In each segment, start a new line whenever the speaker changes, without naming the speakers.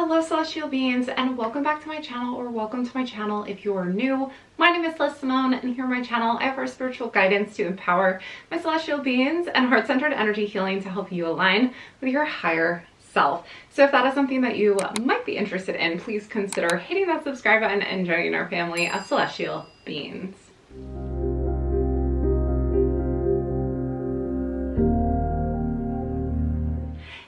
Hello celestial beings, and welcome back to my channel, or welcome to my channel if you are new. My name is Liz Simone, and here on my channel I offer spiritual guidance to empower my celestial beings and heart-centered energy healing to help you align with your higher self. So if that is something that you might be interested in, please consider hitting that subscribe button and joining our family of celestial beings.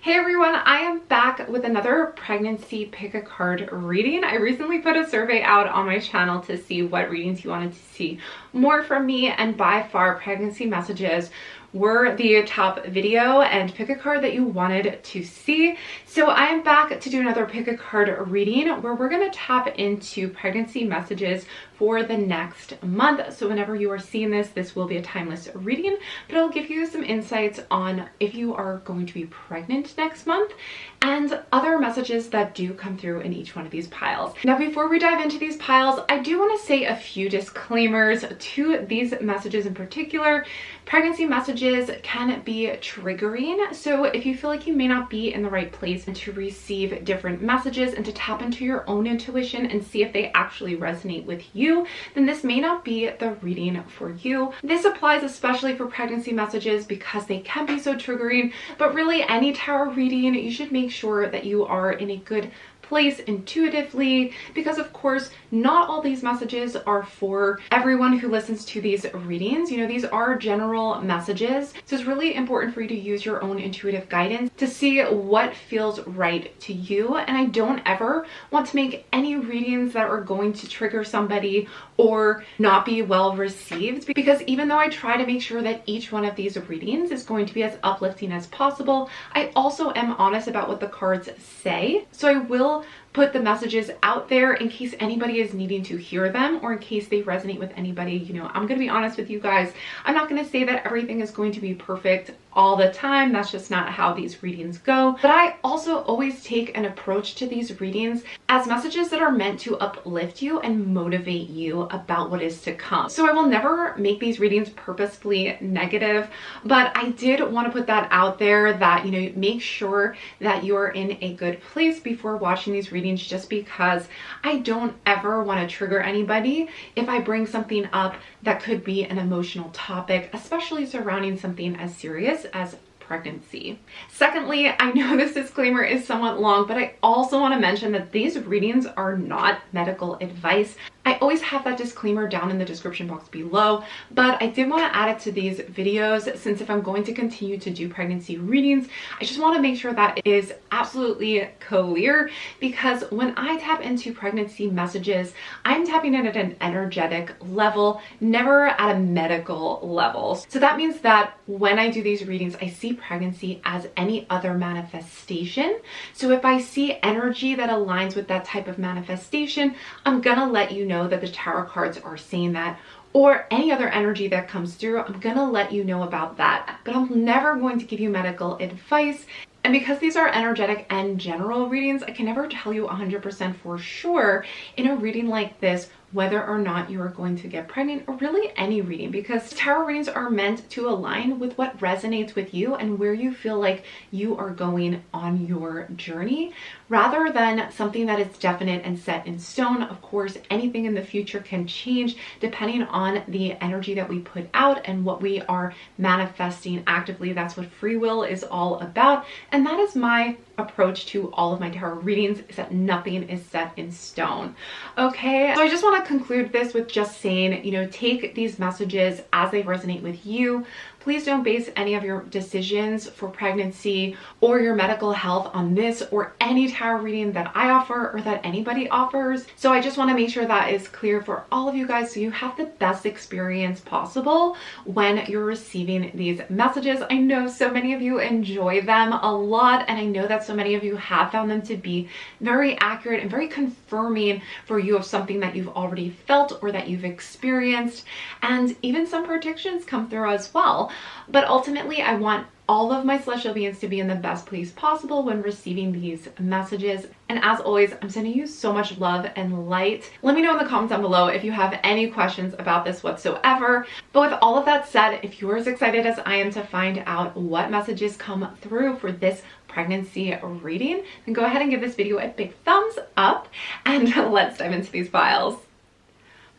Hey everyone, I am back with another pregnancy pick a card reading. I recently put a survey out on my channel to see what readings you wanted to see more from me, and by far pregnancy messages were the top video and pick a card that you wanted to see. So I am back to do another pick a card reading where we're going to tap into pregnancy messages for the next month. So whenever you are seeing this, this will be a timeless reading, but it'll give you some insights on if you are going to be pregnant next month and other messages that do come through in each one of these piles. Now, before we dive into these piles, I do want to say a few disclaimers to these messages in particular. Pregnancy messages can be triggering, so if you feel like you may not be in the right place to receive different messages and to tap into your own intuition and see if they actually resonate with you, then this may not be the reading for you. This applies especially for pregnancy messages because they can be so triggering, but really any tarot reading, you should make sure that you are in a good place intuitively, because of course not all these messages are for everyone who listens to these readings. You know, these are general messages, so it's really important for you to use your own intuitive guidance to see what feels right to you. And I don't ever want to make any readings that are going to trigger somebody or not be well received, because even though I try to make sure that each one of these readings is going to be as uplifting as possible, I also am honest about what the cards say. So I will put the messages out there in case anybody is needing to hear them, or in case they resonate with anybody. You know, I'm going to be honest with you guys. I'm not going to say that everything is going to be perfect all the time. That's just not how these readings go. But I also always take an approach to these readings as messages that are meant to uplift you and motivate you about what is to come. So I will never make these readings purposefully negative, but I did want to put that out there that, you know, make sure that you're in a good place before watching these readings, just because I don't ever want to trigger anybody if I bring something up that could be an emotional topic, especially surrounding something as serious as pregnancy. Secondly, I know this disclaimer is somewhat long, but I also want to mention that these readings are not medical advice. I always have that disclaimer down in the description box below, but I did want to add it to these videos since if I'm going to continue to do pregnancy readings, I just want to make sure that it is absolutely clear, because when I tap into pregnancy messages, I'm tapping in at an energetic level, never at a medical level. So that means that when I do these readings, I see pregnancy as any other manifestation. So if I see energy that aligns with that type of manifestation, I'm gonna let you know that the tarot cards are saying that, or any other energy that comes through, I'm gonna let you know about that. But I'm never going to give you medical advice. And because these are energetic and general readings, I can never tell you 100% for sure in a reading like this whether or not you are going to get pregnant, or really any reading, because tarot readings are meant to align with what resonates with you and where you feel like you are going on your journey, rather than something that is definite and set in stone. Of course, anything in the future can change depending on the energy that we put out and what we are manifesting actively. That's what free will is all about. And that is my approach to all of my tarot readings, is that nothing is set in stone. Okay, so I just want to conclude this with just saying, you know, take these messages as they resonate with you. Please don't base any of your decisions for pregnancy or your medical health on this or any tarot reading that I offer or that anybody offers. So I just want to make sure that is clear for all of you guys, so you have the best experience possible when you're receiving these messages. I know so many of you enjoy them a lot, and I know that so many of you have found them to be very accurate and very confirming for you of something that you've already felt or that you've experienced, and even some predictions come through as well. But ultimately, I want all of my celestial beings to be in the best place possible when receiving these messages. And as always, I'm sending you so much love and light. Let me know in the comments down below if you have any questions about this whatsoever. But with all of that said, if you're as excited as I am to find out what messages come through for this pregnancy reading, then go ahead and give this video a big thumbs up and let's dive into these piles.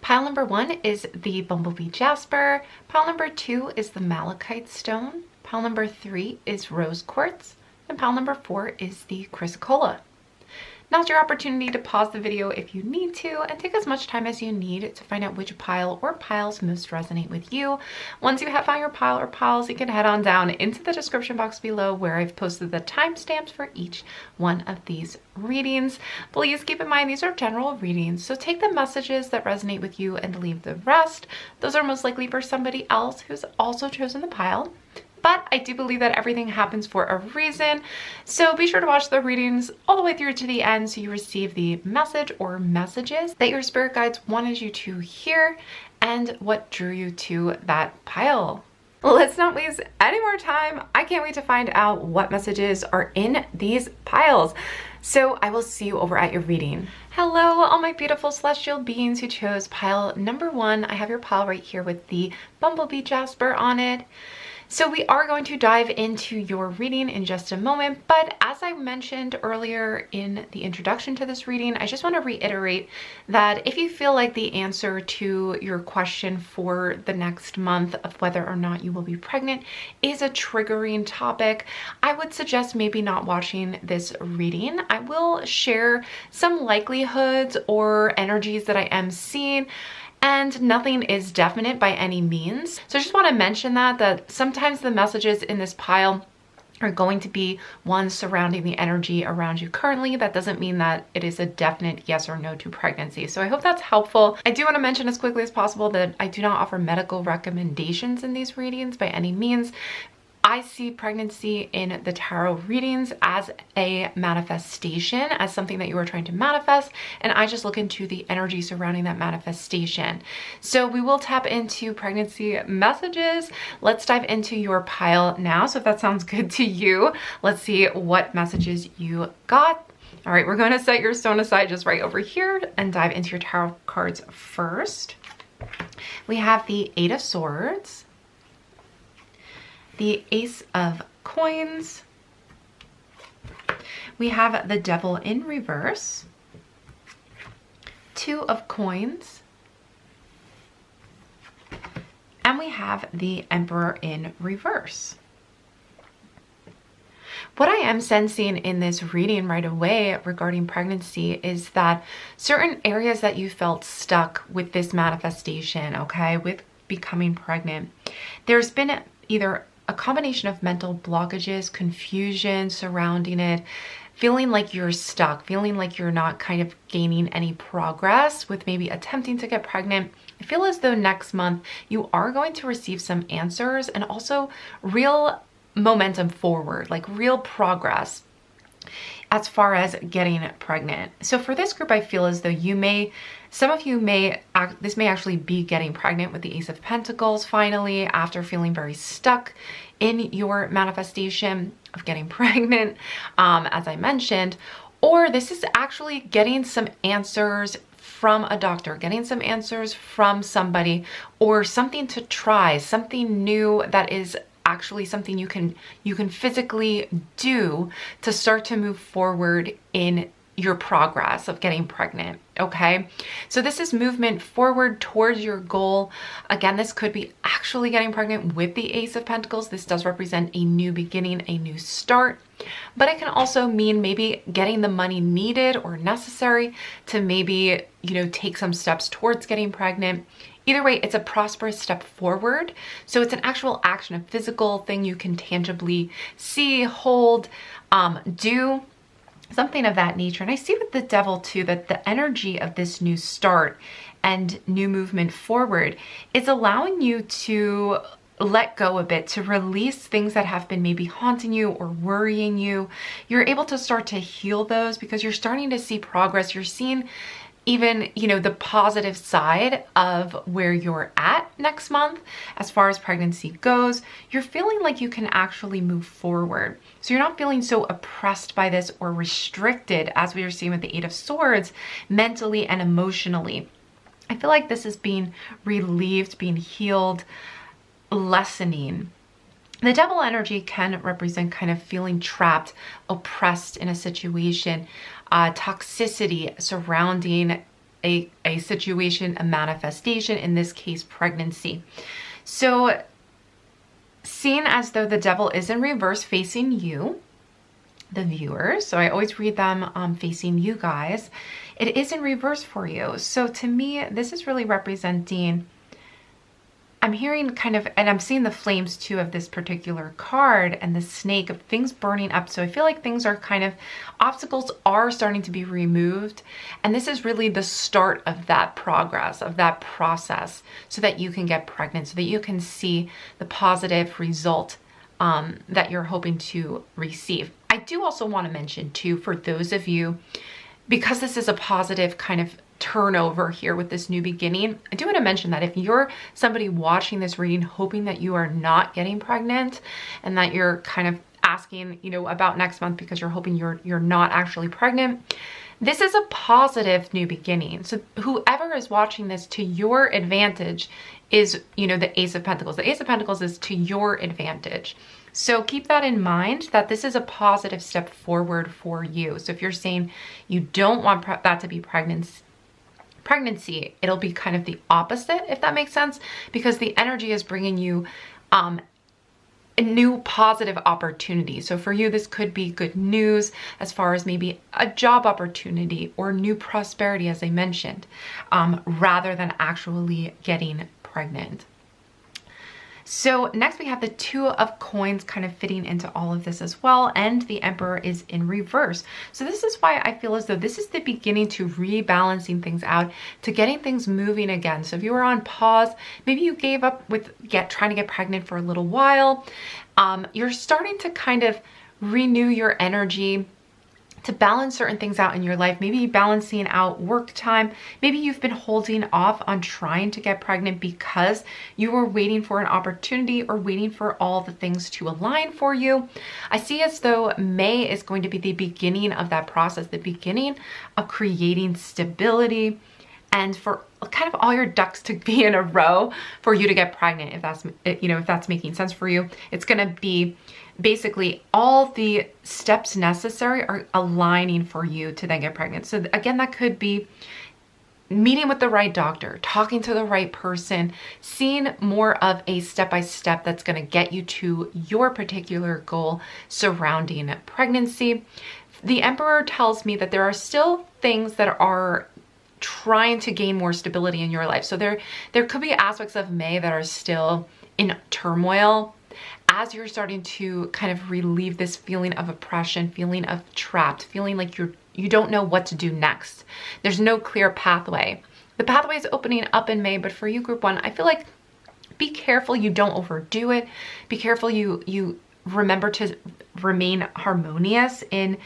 Pile number 1 is the Bumblebee Jasper. Pile number 2 is the Malachite stone. Pile number 3 is Rose Quartz. And pile number 4 is the Chrysocolla. Now's your opportunity to pause the video if you need to and take as much time as you need to find out which pile or piles most resonate with you. Once you have found your pile or piles, you can head on down into the description box below where I've posted the timestamps for each one of these readings. Please keep in mind these are general readings, so take the messages that resonate with you and leave the rest. Those are most likely for somebody else who's also chosen the pile. But I do believe that everything happens for a reason, so be sure to watch the readings all the way through to the end so you receive the message or messages that your spirit guides wanted you to hear and what drew you to that pile. Let's not waste any more time. I can't wait to find out what messages are in these piles. So I will see you over at your reading. Hello, all my beautiful celestial beings who chose pile number 1. I have your pile right here with the Bumblebee Jasper on it. So we are going to dive into your reading in just a moment, but as I mentioned earlier in the introduction to this reading, I just want to reiterate that if you feel like the answer to your question for the next month of whether or not you will be pregnant is a triggering topic, I would suggest maybe not watching this reading. I will share some likelihoods or energies that I am seeing, and nothing is definite by any means. So I just want to mention that sometimes the messages in this pile are going to be ones surrounding the energy around you currently. That doesn't mean that it is a definite yes or no to pregnancy. So I hope that's helpful. I do want to mention as quickly as possible that I do not offer medical recommendations in these readings by any means. I see pregnancy in the tarot readings as a manifestation, as something that you are trying to manifest, and I just look into the energy surrounding that manifestation. So we will tap into pregnancy messages. Let's dive into your pile now. So if that sounds good to you, let's see what messages you got. All right, we're going to set your stone aside just right over here and dive into your tarot cards first. We have the 8 of Swords, the Ace of Coins, we have the Devil in reverse, 2 of Coins, and we have the Emperor in reverse. What I am sensing in this reading right away regarding pregnancy is that certain areas that you felt stuck with this manifestation, okay, with becoming pregnant, there's been either a combination of mental blockages, confusion surrounding it, feeling like you're stuck, feeling like you're not kind of gaining any progress with maybe attempting to get pregnant. I feel as though next month you are going to receive some answers and also real momentum forward, like real progress as far as getting pregnant. So for this group, I feel as though some of you may actually be getting pregnant with the Ace of Pentacles finally after feeling very stuck in your manifestation of getting pregnant, as I mentioned, or this is actually getting some answers from a doctor, getting some answers from somebody, or something to try, something new that is actually something you can physically do to start to move forward in your progress of getting pregnant, okay? So this is movement forward towards your goal. Again, this could be actually getting pregnant with the Ace of Pentacles. This does represent a new beginning, a new start, but it can also mean maybe getting the money needed or necessary to maybe, take some steps towards getting pregnant. Either way, it's a prosperous step forward. So it's an actual action, a physical thing you can tangibly see, hold, do, something of that nature. And I see with the Devil too, that the energy of this new start and new movement forward is allowing you to let go a bit, to release things that have been maybe haunting you or worrying you. You're able to start to heal those because you're starting to see progress. You're seeing even, the positive side of where you're at next month as far as pregnancy goes. You're feeling like you can actually move forward. So you're not feeling so oppressed by this or restricted as we were seeing with the 8 of Swords, mentally and emotionally. I feel like this is being relieved, being healed, lessening. The Devil energy can represent kind of feeling trapped, oppressed in a situation, toxicity surrounding a situation, a manifestation, in this case, pregnancy. So seen as though the Devil is in reverse facing you, the viewers, so I always read them facing you guys, it is in reverse for you. So to me, this is really representing, I'm hearing kind of, and I'm seeing the flames too of this particular card and the snake of things burning up. So I feel like things are kind of, obstacles are starting to be removed. And this is really the start of that progress, of that process, so that you can get pregnant, so that you can see the positive result that you're hoping to receive. I do also want to mention too, for those of you, because this is a positive kind of turnover here with this new beginning, I do want to mention that if you're somebody watching this reading hoping that you are not getting pregnant and that you're kind of asking, you know, about next month because you're hoping you're not actually pregnant, this is a positive new beginning. So whoever is watching this, to your advantage is, you know, the Ace of Pentacles. The Ace of Pentacles is to your advantage. So keep that in mind, that this is a positive step forward for you. So if you're saying you don't want that to be pregnancy, it'll be kind of the opposite, if that makes sense, because the energy is bringing you a new positive opportunity. So for you, this could be good news as far as maybe a job opportunity or new prosperity, as I mentioned, rather than actually getting pregnant. So next we have the Two of Coins kind of fitting into all of this as well, and the Emperor is in reverse. So this is why I feel as though this is the beginning to rebalancing things out, to getting things moving again. So if you were on pause, maybe you gave up with trying to get pregnant for a little while, you're starting to kind of renew your energy, to balance certain things out in your life, maybe balancing out work time. Maybe you've been holding off on trying to get pregnant because you were waiting for an opportunity or waiting for all the things to align for you. I see as though May is going to be the beginning of that process, the beginning of creating stability, and for kind of all your ducks to be in a row for you to get pregnant, if that's, you know, if that's making sense for you. It's going to be basically all the steps necessary are aligning for you to then get pregnant. So again, that could be meeting with the right doctor, talking to the right person, seeing more of a step-by-step that's going to get you to your particular goal surrounding pregnancy. The Emperor tells me that there are still things that are trying to gain more stability in your life. So there could be aspects of May that are still in turmoil as you're starting to kind of relieve this feeling of oppression, feeling of trapped, feeling like you don't know what to do next. There's no clear pathway. The pathway is opening up in May, but for you, Group 1, I feel like be careful you don't overdo it. Be careful you remember to remain harmonious in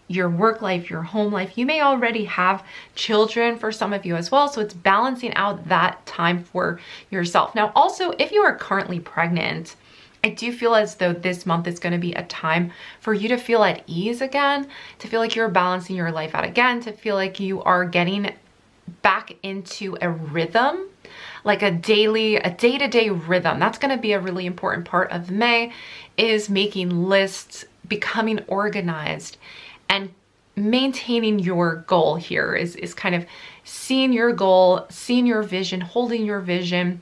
your work life, your home life. You may already have children for some of you as well, so it's balancing out that time for yourself. Now, also, if you are currently pregnant, I do feel as though this month is going to be a time for you to feel at ease again, to feel like you're balancing your life out again, to feel like you are getting back into a rhythm, like a day-to-day rhythm. That's going to be a really important part of May, is making lists, becoming organized, and maintaining your goal here is kind of seeing your goal, seeing your vision, holding your vision,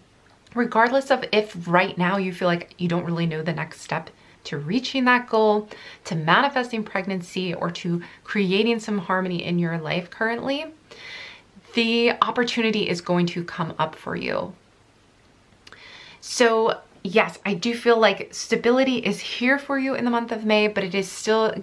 regardless of if right now you feel like you don't really know the next step to reaching that goal, to manifesting pregnancy, or to creating some harmony in your life currently. The opportunity is going to come up for you. So yes, I do feel like stability is here for you in the month of May, but it is still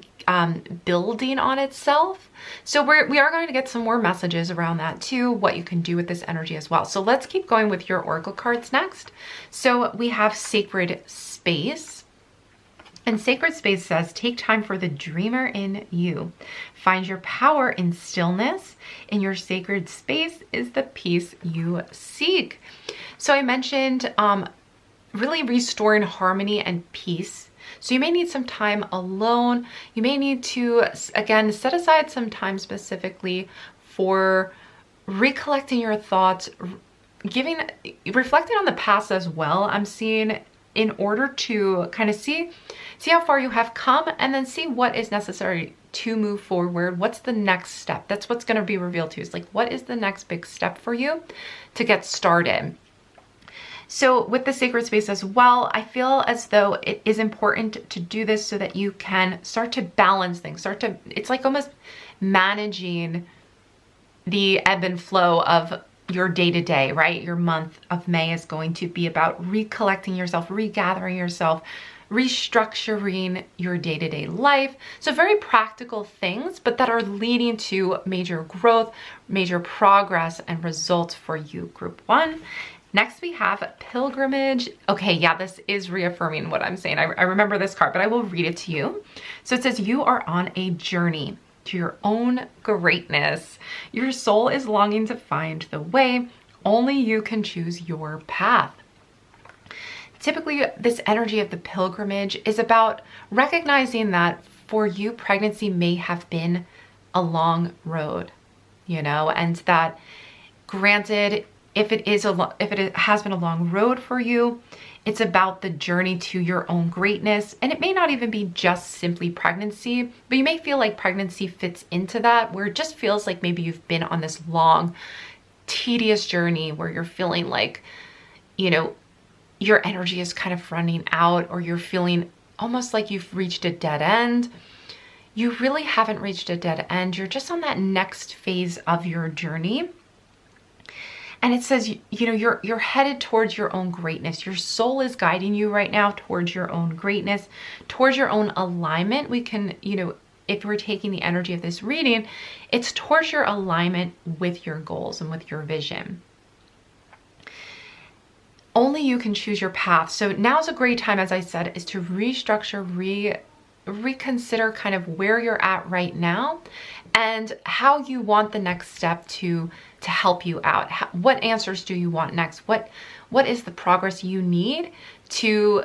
building on itself. So we are going to get some more messages around that too, what you can do with this energy as well. So let's keep going with your oracle cards next. So we have Sacred Space. And Sacred Space says, take time for the dreamer in you. Find your power in stillness. In your sacred space is the peace you seek. So I mentioned really restoring harmony and peace. So you may need some time alone. You may need to, again, set aside some time specifically for recollecting your thoughts, reflecting on the past as well. I'm seeing in order to kind of see how far you have come, and then see what is necessary to move forward. What's the next step? That's what's going to be revealed to you. It's like, what is the next big step for you to get started? So with the sacred space as well, I feel as though it is important to do this so that you can start to balance things, it's like almost managing the ebb and flow of your day-to-day, right? Your month of May is going to be about recollecting yourself, regathering yourself, restructuring your day-to-day life. So very practical things, but that are leading to major growth, major progress, and results for you, group 1. Next, we have pilgrimage. Okay, yeah, this is reaffirming what I'm saying. I remember this card, but I will read it to you. So it says, you are on a journey to your own greatness. Your soul is longing to find the way. Only you can choose your path. Typically, this energy of the pilgrimage is about recognizing that for you, pregnancy may have been a long road, you know, and that granted, if it has been a long road for you, it's about the journey to your own greatness. And it may not even be just simply pregnancy, but you may feel like pregnancy fits into that, where it just feels like maybe you've been on this long, tedious journey where you're feeling like, you know, your energy is kind of running out, or you're feeling almost like you've reached a dead end. You really haven't reached a dead end. You're just on that next phase of your journey. And it says, you know, you're headed towards your own greatness. Your soul is guiding you right now towards your own greatness, towards your own alignment. We can, you know, if we're taking the energy of this reading, it's towards your alignment with your goals and with your vision. Only you can choose your path. So now's a great time, as I said, is to restructure, reconsider kind of where you're at right now and how you want the next step to help you out. What answers do you want next? What is the progress you need to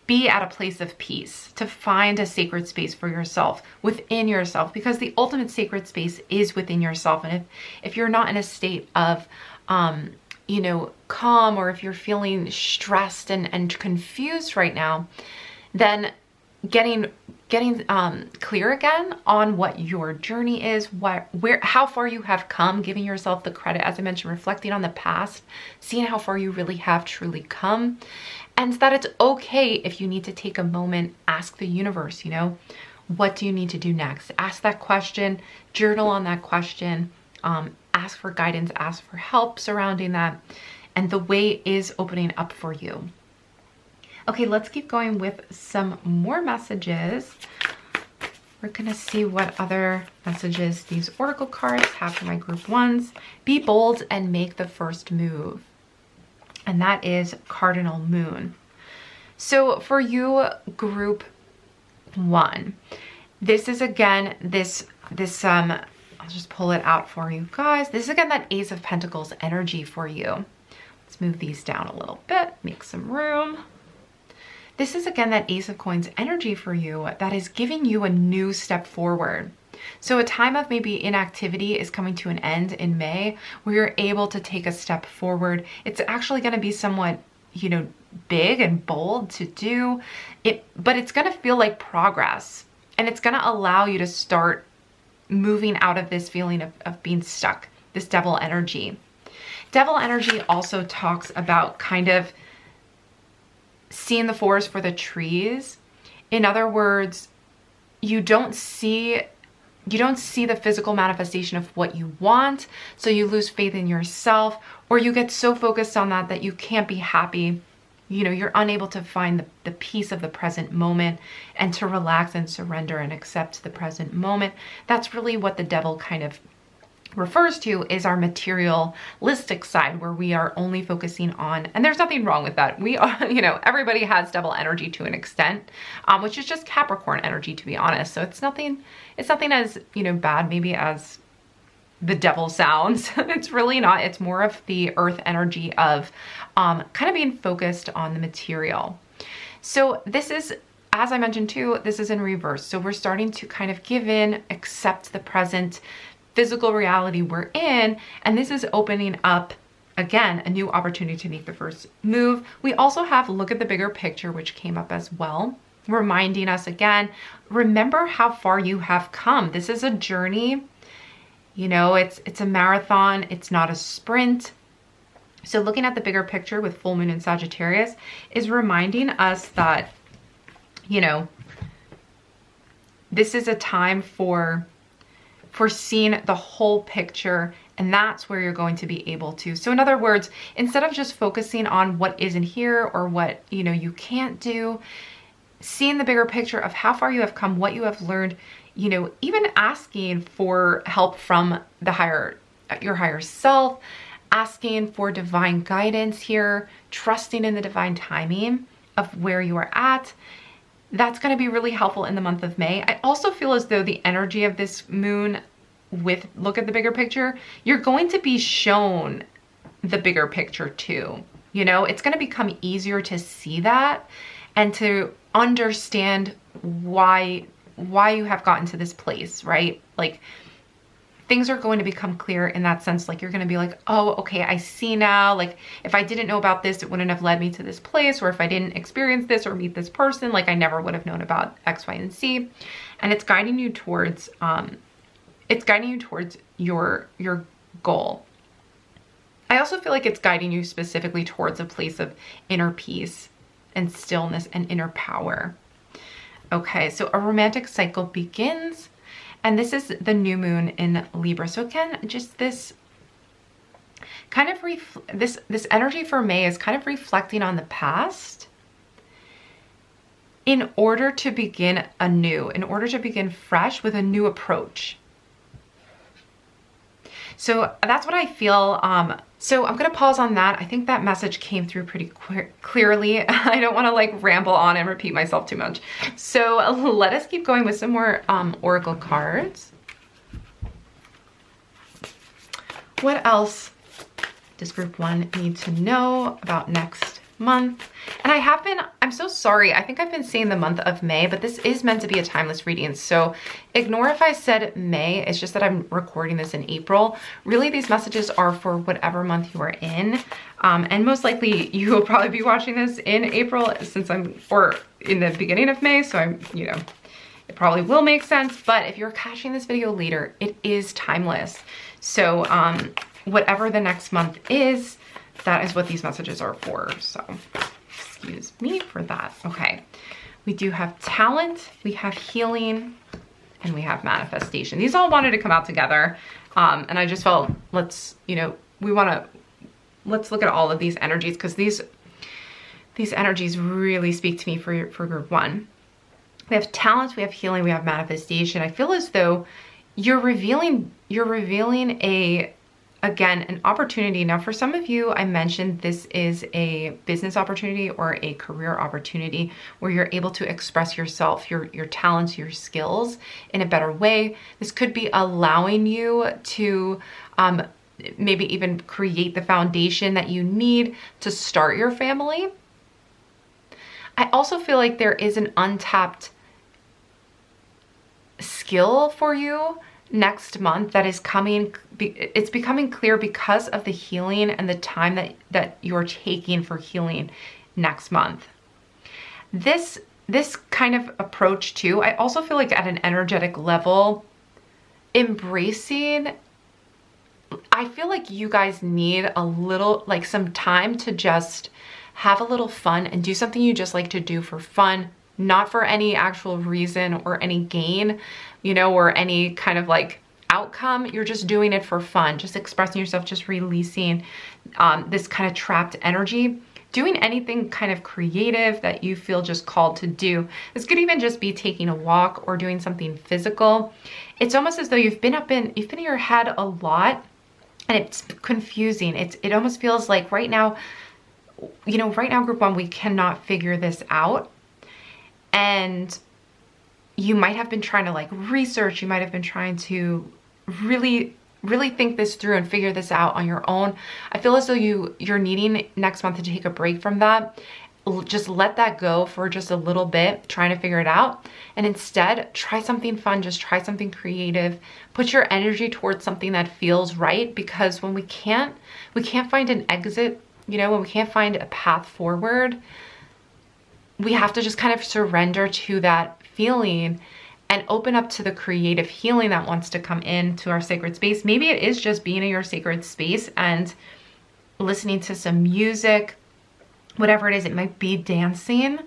be at a place of peace, to find a sacred space for yourself, within yourself, because the ultimate sacred space is within yourself. And if you're not in a state of, you know, calm, or if you're feeling stressed and confused right now, then getting clear again on what your journey is, how far you have come, giving yourself the credit, as I mentioned, reflecting on the past, seeing how far you really have truly come, and that it's okay if you need to take a moment, ask the universe, you know, what do you need to do next? Ask that question, journal on that question, ask for guidance, ask for help surrounding that, and the way is opening up for you. Okay, let's keep going with some more messages. We're gonna see what other messages these oracle cards have for my group 1s. Be bold and make the first move. And that is Cardinal Moon. So for you, group 1, this is again, I'll just pull it out for you guys. This is again that Ace of Pentacles energy for you. Let's move these down a little bit, make some room. This is again that Ace of Coins energy for you that is giving you a new step forward. So a time of maybe inactivity is coming to an end in May, where you're able to take a step forward. It's actually going to be somewhat, you know, big and bold to do it, but it's going to feel like progress, and it's going to allow you to start moving out of this feeling of being stuck, this devil energy. Devil energy also talks about kind of seeing the forest for the trees. In other words, you don't see the physical manifestation of what you want, so you lose faith in yourself, or you get so focused on that you can't be happy. You know, you're unable to find the peace of the present moment and to relax and surrender and accept the present moment. That's really what the devil kind of refers to, is our materialistic side, where we are only focusing on, and there's nothing wrong with that. We are, you know, everybody has devil energy to an extent, which is just Capricorn energy, to be honest. So it's nothing as, you know, bad maybe as the devil sounds. It's really not. It's more of the earth energy of kind of being focused on the material. So this is, as I mentioned too, this is in reverse. So we're starting to kind of give in, accept the present physical reality we're in, and this is opening up again, a new opportunity to make the first move. We also have look at the bigger picture, which came up as well, reminding us again, remember how far you have come. This is a journey. You know, it's a marathon. It's not a sprint. So looking at the bigger picture with full moon in Sagittarius is reminding us that, you know, this is a time for seeing the whole picture, and that's where you're going to be able to. So in other words, instead of just focusing on what isn't here or what, you know, you can't do, seeing the bigger picture of how far you have come, what you have learned, you know, even asking for help from your higher self, asking for divine guidance here, trusting in the divine timing of where you are at. That's going to be really helpful in the month of May. I also feel as though the energy of this moon with look at the bigger picture, you're going to be shown the bigger picture too. You know, it's going to become easier to see that and to understand why you have gotten to this place, right? Like, things are going to become clear in that sense. Like, you're going to be like, oh, okay, I see now. Like, if I didn't know about this, it wouldn't have led me to this place. Or if I didn't experience this or meet this person, like I never would have known about X, Y, and Z. And it's guiding you towards, your goal. I also feel like it's guiding you specifically towards a place of inner peace and stillness and inner power. Okay, so a romantic cycle begins. And this is the new moon in Libra. So again, just this kind of, this energy for May is kind of reflecting on the past in order to begin anew, in order to begin fresh with a new approach. So that's what I feel. So I'm going to pause on that. I think that message came through pretty clearly. I don't want to like ramble on and repeat myself too much. So let us keep going with some more oracle cards. What else does group 1 need to know about next month? And I'm so sorry. I think I've been saying the month of May, but this is meant to be a timeless reading. So ignore if I said May. It's just that I'm recording this in April. Really, these messages are for whatever month you are in. And most likely you will probably be watching this in April or in the beginning of May. So it probably will make sense. But if you're catching this video later, it is timeless. So whatever the next month is, that is what these messages are for. So excuse me for that. Okay. We do have talent, we have healing, and we have manifestation. These all wanted to come out together. And I just felt, let's look at all of these energies, because these energies really speak to me for group 1. We have talent, we have healing, we have manifestation. I feel as though you're revealing again, an opportunity. Now, for some of you, I mentioned this is a business opportunity or a career opportunity where you're able to express yourself, your talents, your skills in a better way. This could be allowing you to maybe even create the foundation that you need to start your family. I also feel like there is an untapped skill for you next month that is coming. It's becoming clear because of the healing and the time that you're taking for healing next month. This kind of approach too, I also feel like at an energetic level, embracing, I feel like you guys need a little, like some time to just have a little fun and do something you just like to do for fun, not for any actual reason or any gain, or any kind of like outcome. You're just doing it for fun, just expressing yourself, just releasing this kind of trapped energy, doing anything kind of creative that you feel just called to do. This could even just be taking a walk or doing something physical. It's almost as though you've been in your head a lot and it's confusing. It almost feels like right now, group 1, we cannot figure this out. And you might have been trying to like research, you might have been trying to really think this through and figure this out on your own. I feel as though you're needing next month to take a break from that. just let that go for just a little bit, trying to figure it out. And instead, try something fun, just try something creative. Put your energy towards something that feels right, because when we can't find an exit, you know, when we can't find a path forward, we have to just kind of surrender to that feeling and open up to the creative healing that wants to come into our sacred space. Maybe it is just being in your sacred space and listening to some music, whatever it is. It might be dancing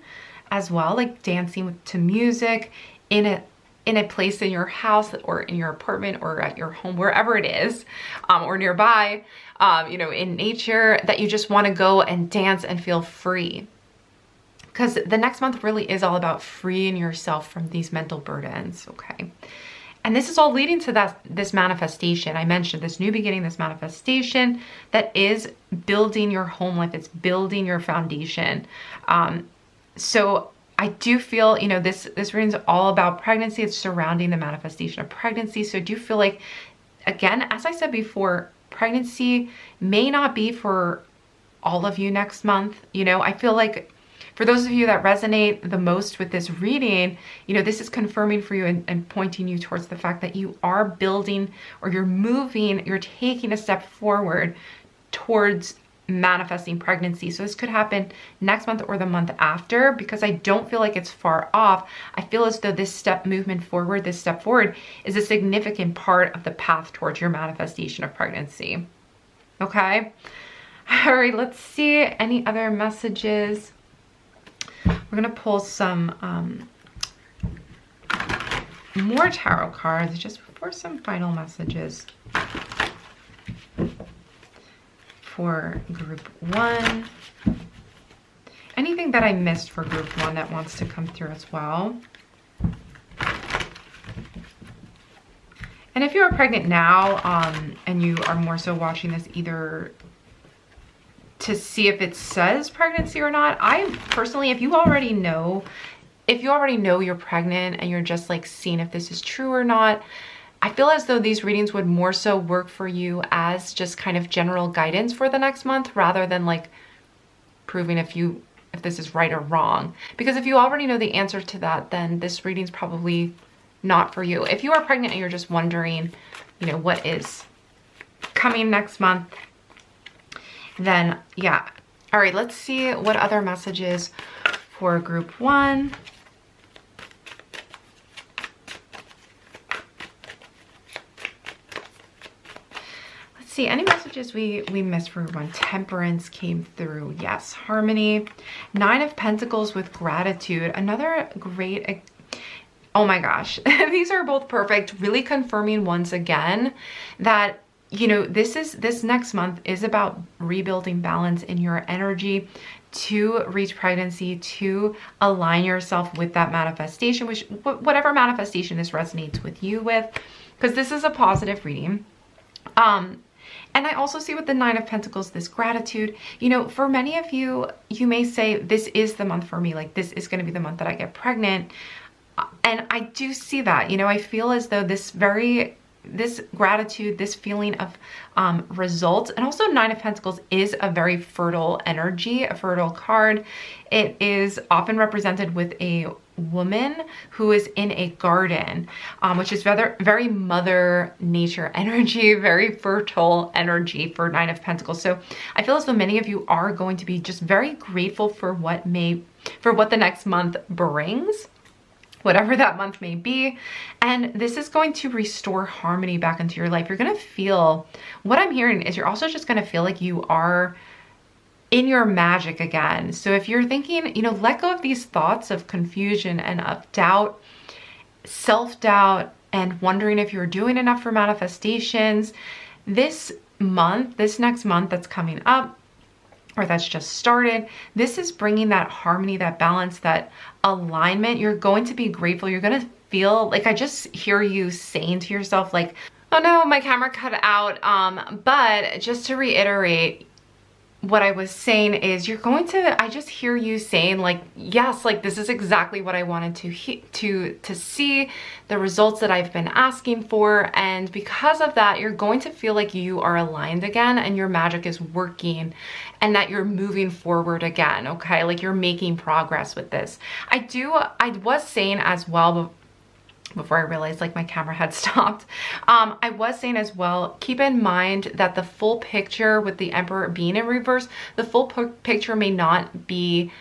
as well, like dancing to music in a place in your house or in your apartment or at your home, wherever it is, or nearby, you know, in nature, that you just want to go and dance and feel free. Because the next month really is all about freeing yourself from these mental burdens, okay? And this is all leading to this manifestation. I mentioned this new beginning, this manifestation that is building your home life. It's building your foundation. So I do feel, you know, this reading is all about pregnancy. It's surrounding the manifestation of pregnancy. So I do feel like, again, as I said before, pregnancy may not be for all of you next month. You know, I feel like for those of you that resonate the most with this reading, you know, this is confirming for you and pointing you towards the fact that you are building, or you're taking a step forward towards manifesting pregnancy. So this could happen next month or the month after, because I don't feel like it's far off. I feel as though this step forward is a significant part of the path towards your manifestation of pregnancy. Okay. All right, let's see any other messages. We're going to pull some more tarot cards just for some final messages for group 1. Anything that I missed for group 1 that wants to come through as well. And if you are pregnant now, and you are more so watching this either to see if it says pregnancy or not, I personally, if you already know you're pregnant and you're just like seeing if this is true or not, I feel as though these readings would more so work for you as just kind of general guidance for the next month, rather than like proving if this is right or wrong. Because if you already know the answer to that, then this reading's probably not for you. If you are pregnant and you're just wondering, you know, what is coming next month, then yeah. All right, let's see what other messages for group 1. Let's see, any messages we missed for group 1. Temperance came through. Yes, harmony. 9 of Pentacles with gratitude. Another great, oh my gosh. These are both perfect, really confirming once again that, you know, this next month is about rebuilding balance in your energy to reach pregnancy, to align yourself with that manifestation, which whatever manifestation this resonates with you with, because this is a positive reading. And I also see with the 9 of Pentacles, this gratitude. You know, for many of you, you may say, this is the month for me. Like, this is going to be the month that I get pregnant. And I do see that, you know, I feel as though this gratitude, this feeling of results, and also 9 of Pentacles is a very fertile energy, a fertile card. It is often represented with a woman who is in a garden, which is rather very mother nature energy, very fertile energy for 9 of Pentacles. So I feel as though many of you are going to be just very grateful for what the next month brings, whatever that month may be. And this is going to restore harmony back into your life. You're going to feel, what I'm hearing is you're also just going to feel like you are in your magic again. So if you're thinking, you know, let go of these thoughts of confusion and of doubt, self-doubt, and wondering if you're doing enough for manifestations, this next month that's coming up, or that's just started, this is bringing that harmony, that balance, that alignment. You're going to be grateful. You're going to feel like, I just hear you saying to yourself like, oh no, my camera cut out. But just to reiterate, what I was saying is you're going to, I just hear you saying like, yes, like this is exactly what I wanted to see, the results that I've been asking for. And because of that, you're going to feel like you are aligned again and your magic is working and that you're moving forward again, okay? Like you're making progress with this. I was saying as well, before I realized like my camera had stopped. I was saying as well, keep in mind that the full picture with the Emperor being in reverse, the full picture may not be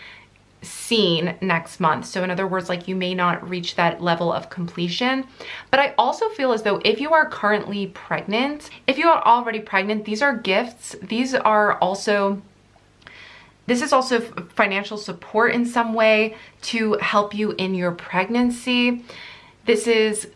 seen next month. So in other words, like you may not reach that level of completion. But I also feel as though if you are currently pregnant, if you are already pregnant, these are gifts. This is also financial support in some way to help you in your pregnancy. This is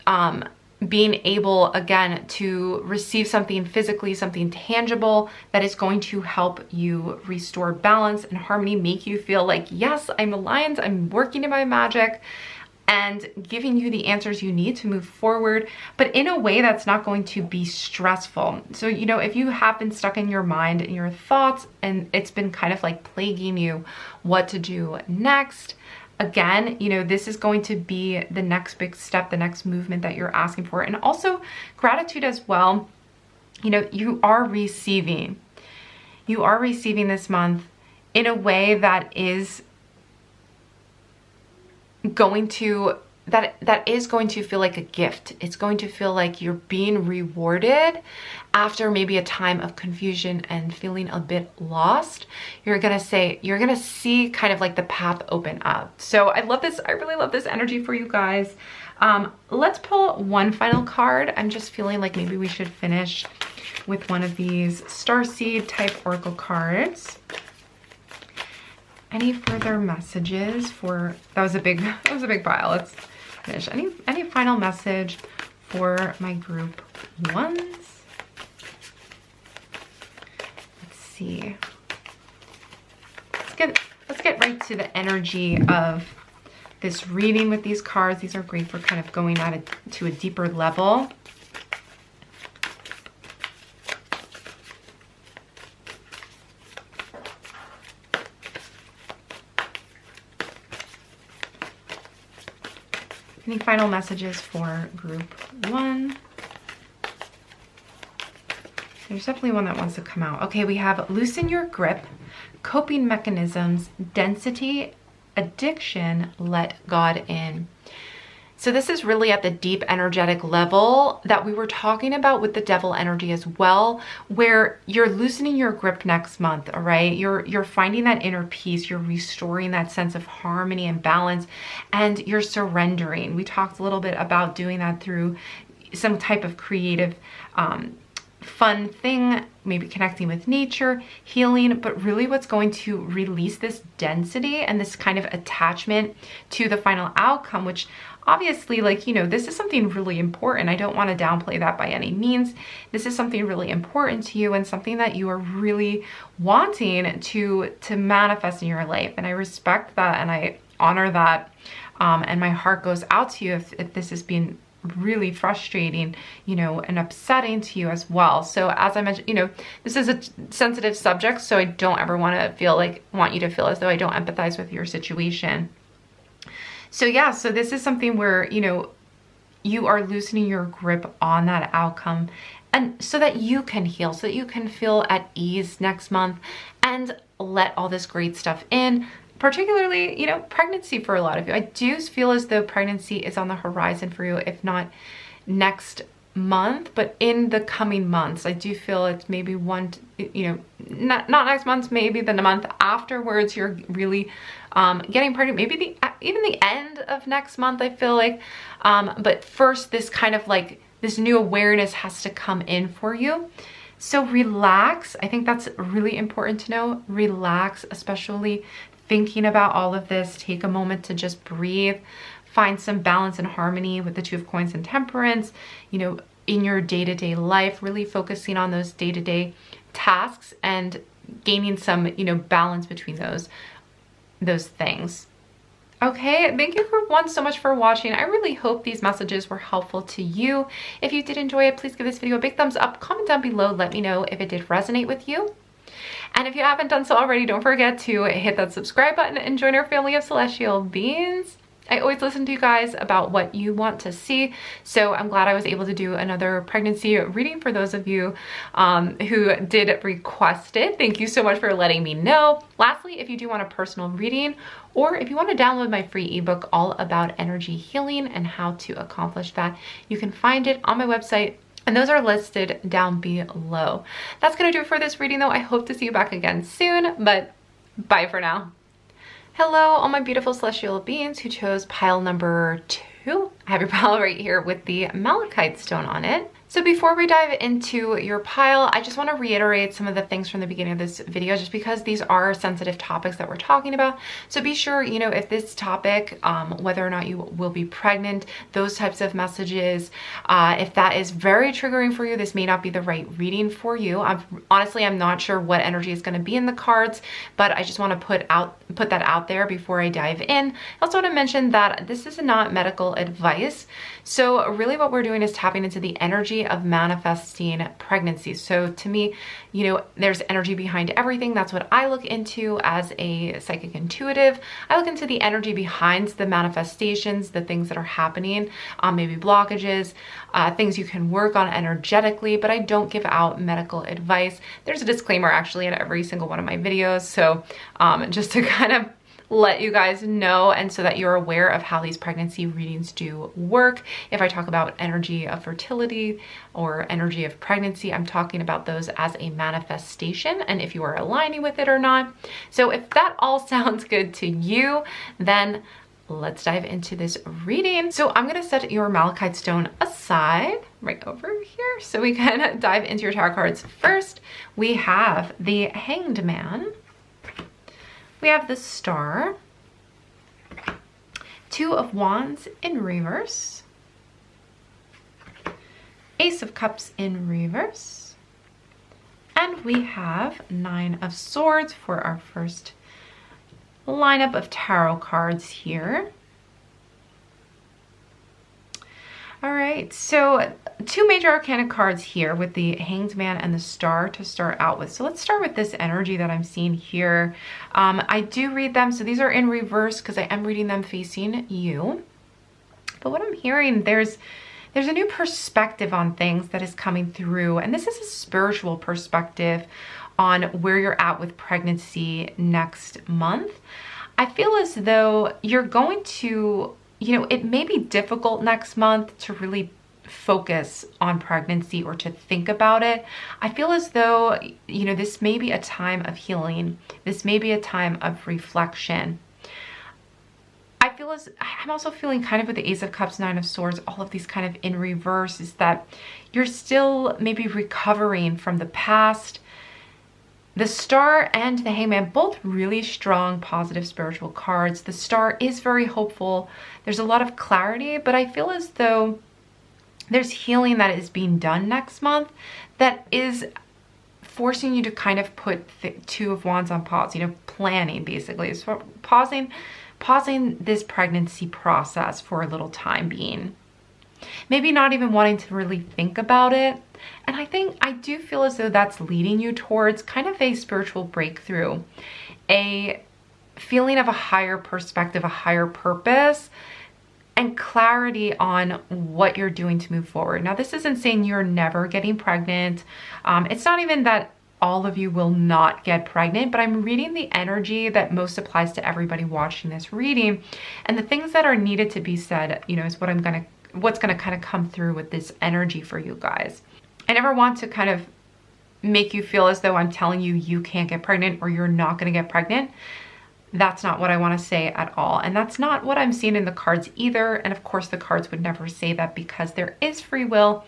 being able, again, to receive something physically, something tangible that is going to help you restore balance and harmony, make you feel like, yes, I'm aligned, I'm working in my magic, and giving you the answers you need to move forward, but in a way that's not going to be stressful. So, you know, if you have been stuck in your mind and your thoughts and it's been kind of like plaguing you what to do next, again, you know, this is going to be the next big step, the next movement that you're asking for. And also gratitude as well. You know, you are receiving this month in a way that is going to feel like a gift. It's going to feel like you're being rewarded after maybe a time of confusion and feeling a bit lost. You're gonna see kind of like the path open up. So I love this. I really love this energy for you guys. Let's pull one final card. I'm just feeling like maybe we should finish with one of these starseed type oracle cards. Any further messages for, that was a big pile. Let's finish. Any final message for my group ones? Let's see. Let's get right to the energy of this reading with these cards. These are great for kind of going at it to a deeper level. Any final messages for group one? There's definitely one that wants to come out. Okay, we have loosen your grip, coping mechanisms, density, addiction, let God in. So this is really at the deep energetic level that we were talking about with the devil energy as well, where you're loosening your grip next month, all right? You're finding that inner peace, you're restoring that sense of harmony and balance, and you're surrendering. We talked a little bit about doing that through some type of creative, fun thing, maybe connecting with nature, healing, but really what's going to release this density and this kind of attachment to the final outcome, which obviously, like, you know, this is something really important. I don't want to downplay that by any means. This is something really important to you and something that you are really wanting to manifest in your life. And I respect that and I honor that. And my heart goes out to you if this has been really frustrating, you know, and upsetting to you as well. So as I mentioned, you know, this is a sensitive subject, so I don't ever want you to feel as though I don't empathize with your situation. So yeah, so this is something where, you know, you are loosening your grip on that outcome, and so that you can heal, so that you can feel at ease next month and let all this great stuff in, particularly, you know, pregnancy for a lot of you. I do feel as though pregnancy is on the horizon for you, if not next month, but in the coming months. I do feel it's maybe not next month, maybe the month afterwards, you're really getting pregnant, maybe even the end of next month, I feel like. But first, this kind of like, this new awareness has to come in for you. So relax. I think that's really important to know. Relax, especially thinking about all of this. Take a moment to just breathe. Find some balance and harmony with the Two of Coins and Temperance, you know, in your day-to-day life, really focusing on those day-to-day tasks and gaining some, you know, balance between those things. Okay, thank you group one so much for watching. I really hope these messages were helpful to you. If you did enjoy it, please give this video a big thumbs up. Comment down below, let me know if it did resonate with you. And if you haven't done so already, don't forget to hit that subscribe button and join our family of celestial beings. I always listen to you guys about what you want to see, so I'm glad I was able to do another pregnancy reading for those of you who did request it. Thank you so much for letting me know. Lastly, if you do want a personal reading, or if you want to download my free ebook all about energy healing and how to accomplish that, you can find it on my website, and those are listed down below. That's going to do it for this reading though. I hope to see you back again soon, but bye for now. Hello, all my beautiful celestial beings who chose pile number 2. I have your pile right here with the Malachite stone on it. So before we dive into your pile, I just want to reiterate some of the things from the beginning of this video, just because these are sensitive topics that we're talking about. So be sure, you know, if this topic, whether or not you will be pregnant, those types of messages, if that is very triggering for you, this may not be the right reading for you. Honestly, I'm not sure what energy is going to be in the cards, but I just want to put that out there before I dive in. I also want to mention that this is not medical advice. So really what we're doing is tapping into the energy of manifesting pregnancy. So to me, you know, there's energy behind everything. That's what I look into as a psychic intuitive. I look into the energy behind the manifestations, the things that are happening, maybe blockages, things you can work on energetically, but I don't give out medical advice. There's a disclaimer actually in every single one of my videos. So just to kind of let you guys know, and so that you're aware of how these pregnancy readings do work. If I talk about energy of fertility or energy of pregnancy, I'm talking about those as a manifestation, and if you are aligning with it or not. So if that all sounds good to you, then let's dive into this reading. So I'm going to set your Malachite stone aside right over here so we can dive into your tarot cards. First, we have the Hanged Man. We have the Star, Two of Wands in reverse, Ace of Cups in reverse, and we have Nine of Swords for our first lineup of tarot cards here. All right, so 2 major arcana cards here with the Hanged Man and the Star to start out with. So let's start with this energy that I'm seeing here. I do read them, so these are in reverse because I am reading them facing you. But what I'm hearing, there's a new perspective on things that is coming through, and this is a spiritual perspective on where you're at with pregnancy next month. I feel as though you're going to, you know, it may be difficult next month to really focus on pregnancy or to think about it. I feel as though, you know, this may be a time of healing. This may be a time of reflection. I'm also feeling kind of with the Ace of Cups, Nine of Swords, all of these kind of in reverse, is that you're still maybe recovering from the past. The Star and the Hangman, both really strong, positive spiritual cards. The Star is very hopeful. There's a lot of clarity, but I feel as though there's healing that is being done next month that is forcing you to kind of put the Two of Wands on pause, you know, planning basically. So pausing this pregnancy process for a little time being. Maybe not even wanting to really think about it. And I do feel as though that's leading you towards kind of a spiritual breakthrough, a feeling of a higher perspective, a higher purpose, and clarity on what you're doing to move forward. Now, this isn't saying you're never getting pregnant. It's not even that all of you will not get pregnant, but I'm reading the energy that most applies to everybody watching this reading. And the things that are needed to be said, you know, is what's gonna kind of come through with this energy for you guys. I never want to kind of make you feel as though I'm telling you you can't get pregnant or you're not gonna get pregnant. That's not what I want to say at all. And that's not what I'm seeing in the cards either. And of course the cards would never say that, because there is free will,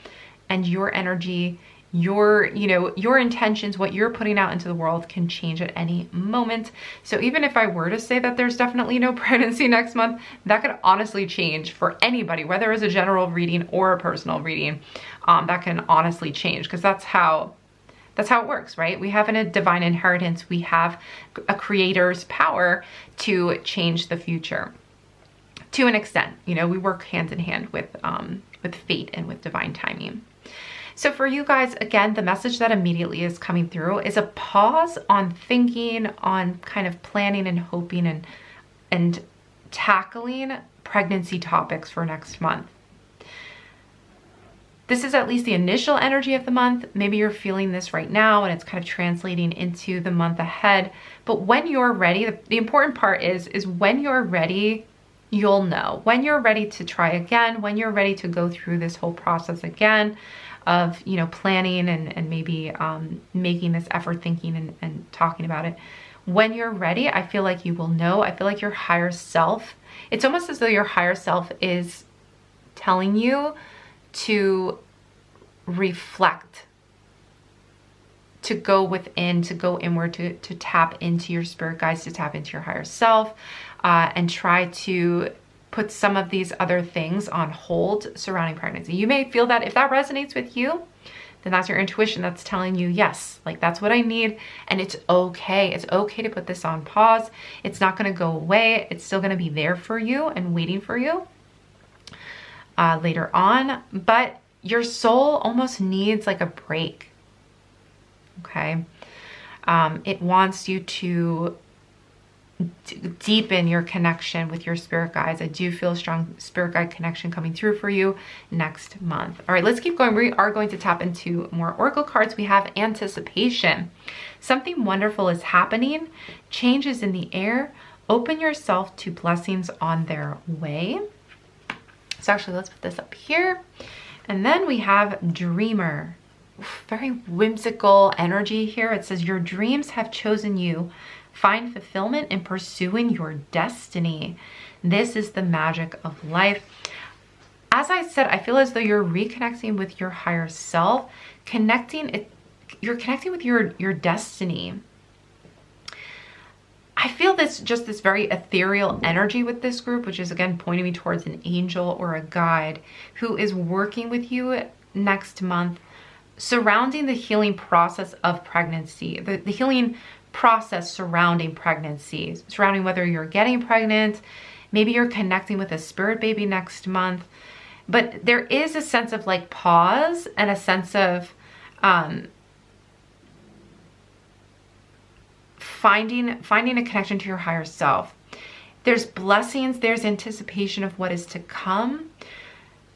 and your energy, your intentions, what you're putting out into the world can change at any moment. So even if I were to say that there's definitely no pregnancy next month, that could honestly change for anybody, whether it's a general reading or a personal reading. That can honestly change, because that's how it works, right? We have a divine inheritance. We have a creator's power to change the future to an extent. You know, we work hand in hand with fate and with divine timing. So for you guys, again, the message that immediately is coming through is a pause on thinking, on kind of planning and hoping and tackling pregnancy topics for next month. This is at least the initial energy of the month. Maybe you're feeling this right now and it's kind of translating into the month ahead. But when you're ready, the important part is when you're ready, you'll know. When you're ready to try again, when you're ready to go through this whole process again of, you know, planning and maybe making this effort, thinking and talking about it. When you're ready, I feel like you will know. I feel like your higher self, it's almost as though your higher self is telling you to reflect, to go within, to go inward, to tap into your spirit guides, to tap into your higher self, and try to put some of these other things on hold surrounding pregnancy. You may feel that if that resonates with you, then that's your intuition that's telling you, yes, like that's what I need. And it's okay. It's okay to put this on pause. It's not going to go away. It's still going to be there for you and waiting for you later on. But your soul almost needs like a break. Okay. It wants you to deepen your connection with your spirit guides. I do feel a strong spirit guide connection coming through for you next month. All right, let's keep going. We are going to tap into more oracle cards. We have anticipation. Something wonderful is happening. Changes in the air. Open yourself to blessings on their way. So actually, let's put this up here. And then we have dreamer. Very whimsical energy here. It says, your dreams have chosen you. Find fulfillment in pursuing your destiny. This is the magic of life. As I said, I feel as though you're reconnecting with your higher self, you're connecting with your destiny. I feel this very ethereal energy with this group, which is again pointing me towards an angel or a guide who is working with you next month, surrounding the healing process of pregnancy, the healing process surrounding pregnancy, surrounding whether you're getting pregnant, maybe you're connecting with a spirit baby next month. But there is a sense of like pause and a sense of finding a connection to your higher self. There's blessings, there's anticipation of what is to come.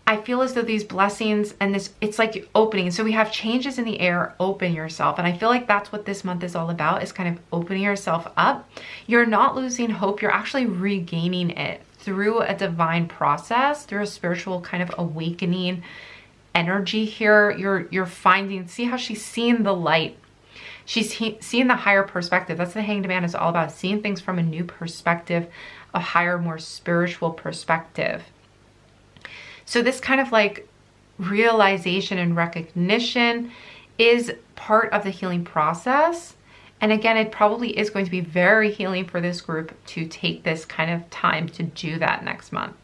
I feel as though these blessings and this, it's like opening. So we have changes in the air, open yourself. And I feel like that's what this month is all about, is kind of opening yourself up. You're not losing hope. You're actually regaining it through a divine process, through a spiritual kind of awakening energy here. You're finding, see how she's seeing the light. She's seeing the higher perspective. That's the Hanged Man is all about, seeing things from a new perspective, a higher, more spiritual perspective. So this kind of like realization and recognition is part of the healing process. And again, it probably is going to be very healing for this group to take this kind of time to do that next month.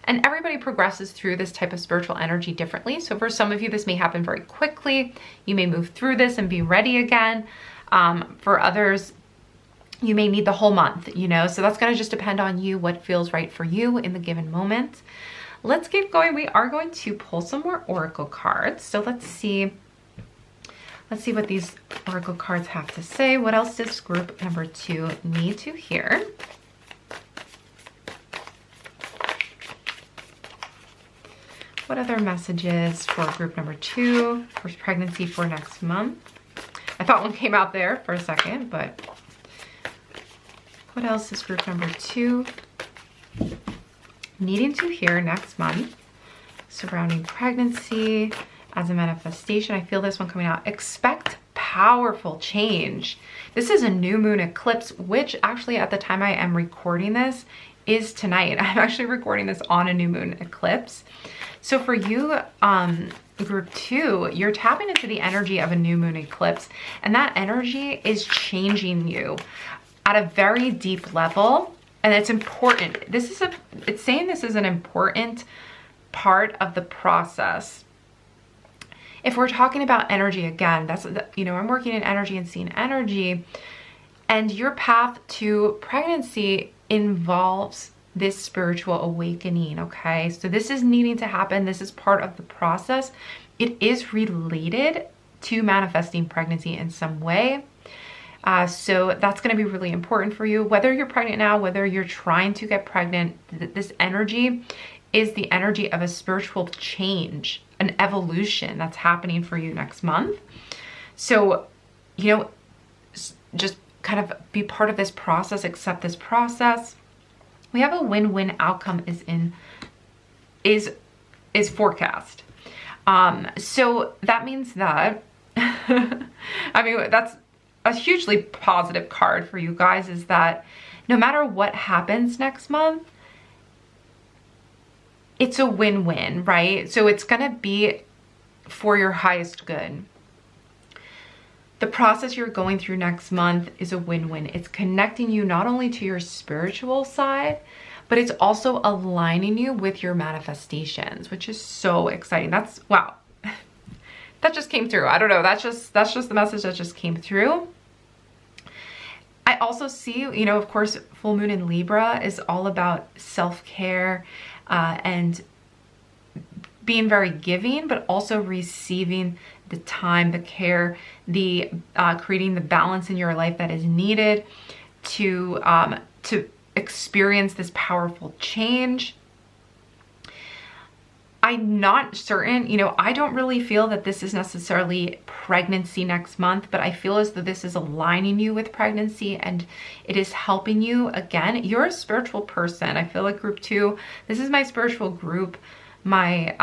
And everybody progresses through this type of spiritual energy differently. So for some of you, this may happen very quickly. You may move through this and be ready again. For others, you may need the whole month, you know? So that's going to just depend on you, what feels right for you in the given moment. Let's keep going. We are going to pull some more oracle cards. So let's see what these oracle cards have to say. What else does group number 2 need to hear? What other messages for group number 2 for pregnancy for next month? I thought one came out there for a second, but what else is group number 2 needing to hear next month surrounding pregnancy as a manifestation? I feel this one coming out. Expect powerful change. This is a new moon eclipse, which actually at the time I am recording this is tonight. I'm actually recording this on a new moon eclipse. So for you, group 2, you're tapping into the energy of a new moon eclipse, and that energy is changing you at a very deep level. And it's important. It's saying this is an important part of the process. If we're talking about energy again, that's, you know, I'm working in energy and seeing energy, and your path to pregnancy involves this spiritual awakening, okay? So this is needing to happen. This is part of the process. it is related to manifesting pregnancy in some way. So that's going to be really important for you. Whether you're pregnant now, whether you're trying to get pregnant, this energy is the energy of a spiritual change, an evolution that's happening for you next month. So, you know, just kind of be part of this process, accept this process. We have a win-win outcome is forecast. So that means that, I mean, that's a hugely positive card for you guys, is that no matter what happens next month, it's a win-win, right? So it's gonna be for your highest good. The process you're going through next month is a win-win. It's connecting you not only to your spiritual side, but it's also aligning you with your manifestations, which is so exciting. That's, wow. That just came through. I don't know. That's just the message that just came through. I also see, you know, of course, full moon in Libra is all about self-care and being very giving, but also receiving the time, the care, the creating the balance in your life that is needed to experience this powerful change. I'm not certain, you know, I don't really feel that this is necessarily pregnancy next month, but I feel as though this is aligning you with pregnancy and it is helping you. Again, you're a spiritual person. I feel like group 2, this is my spiritual group, my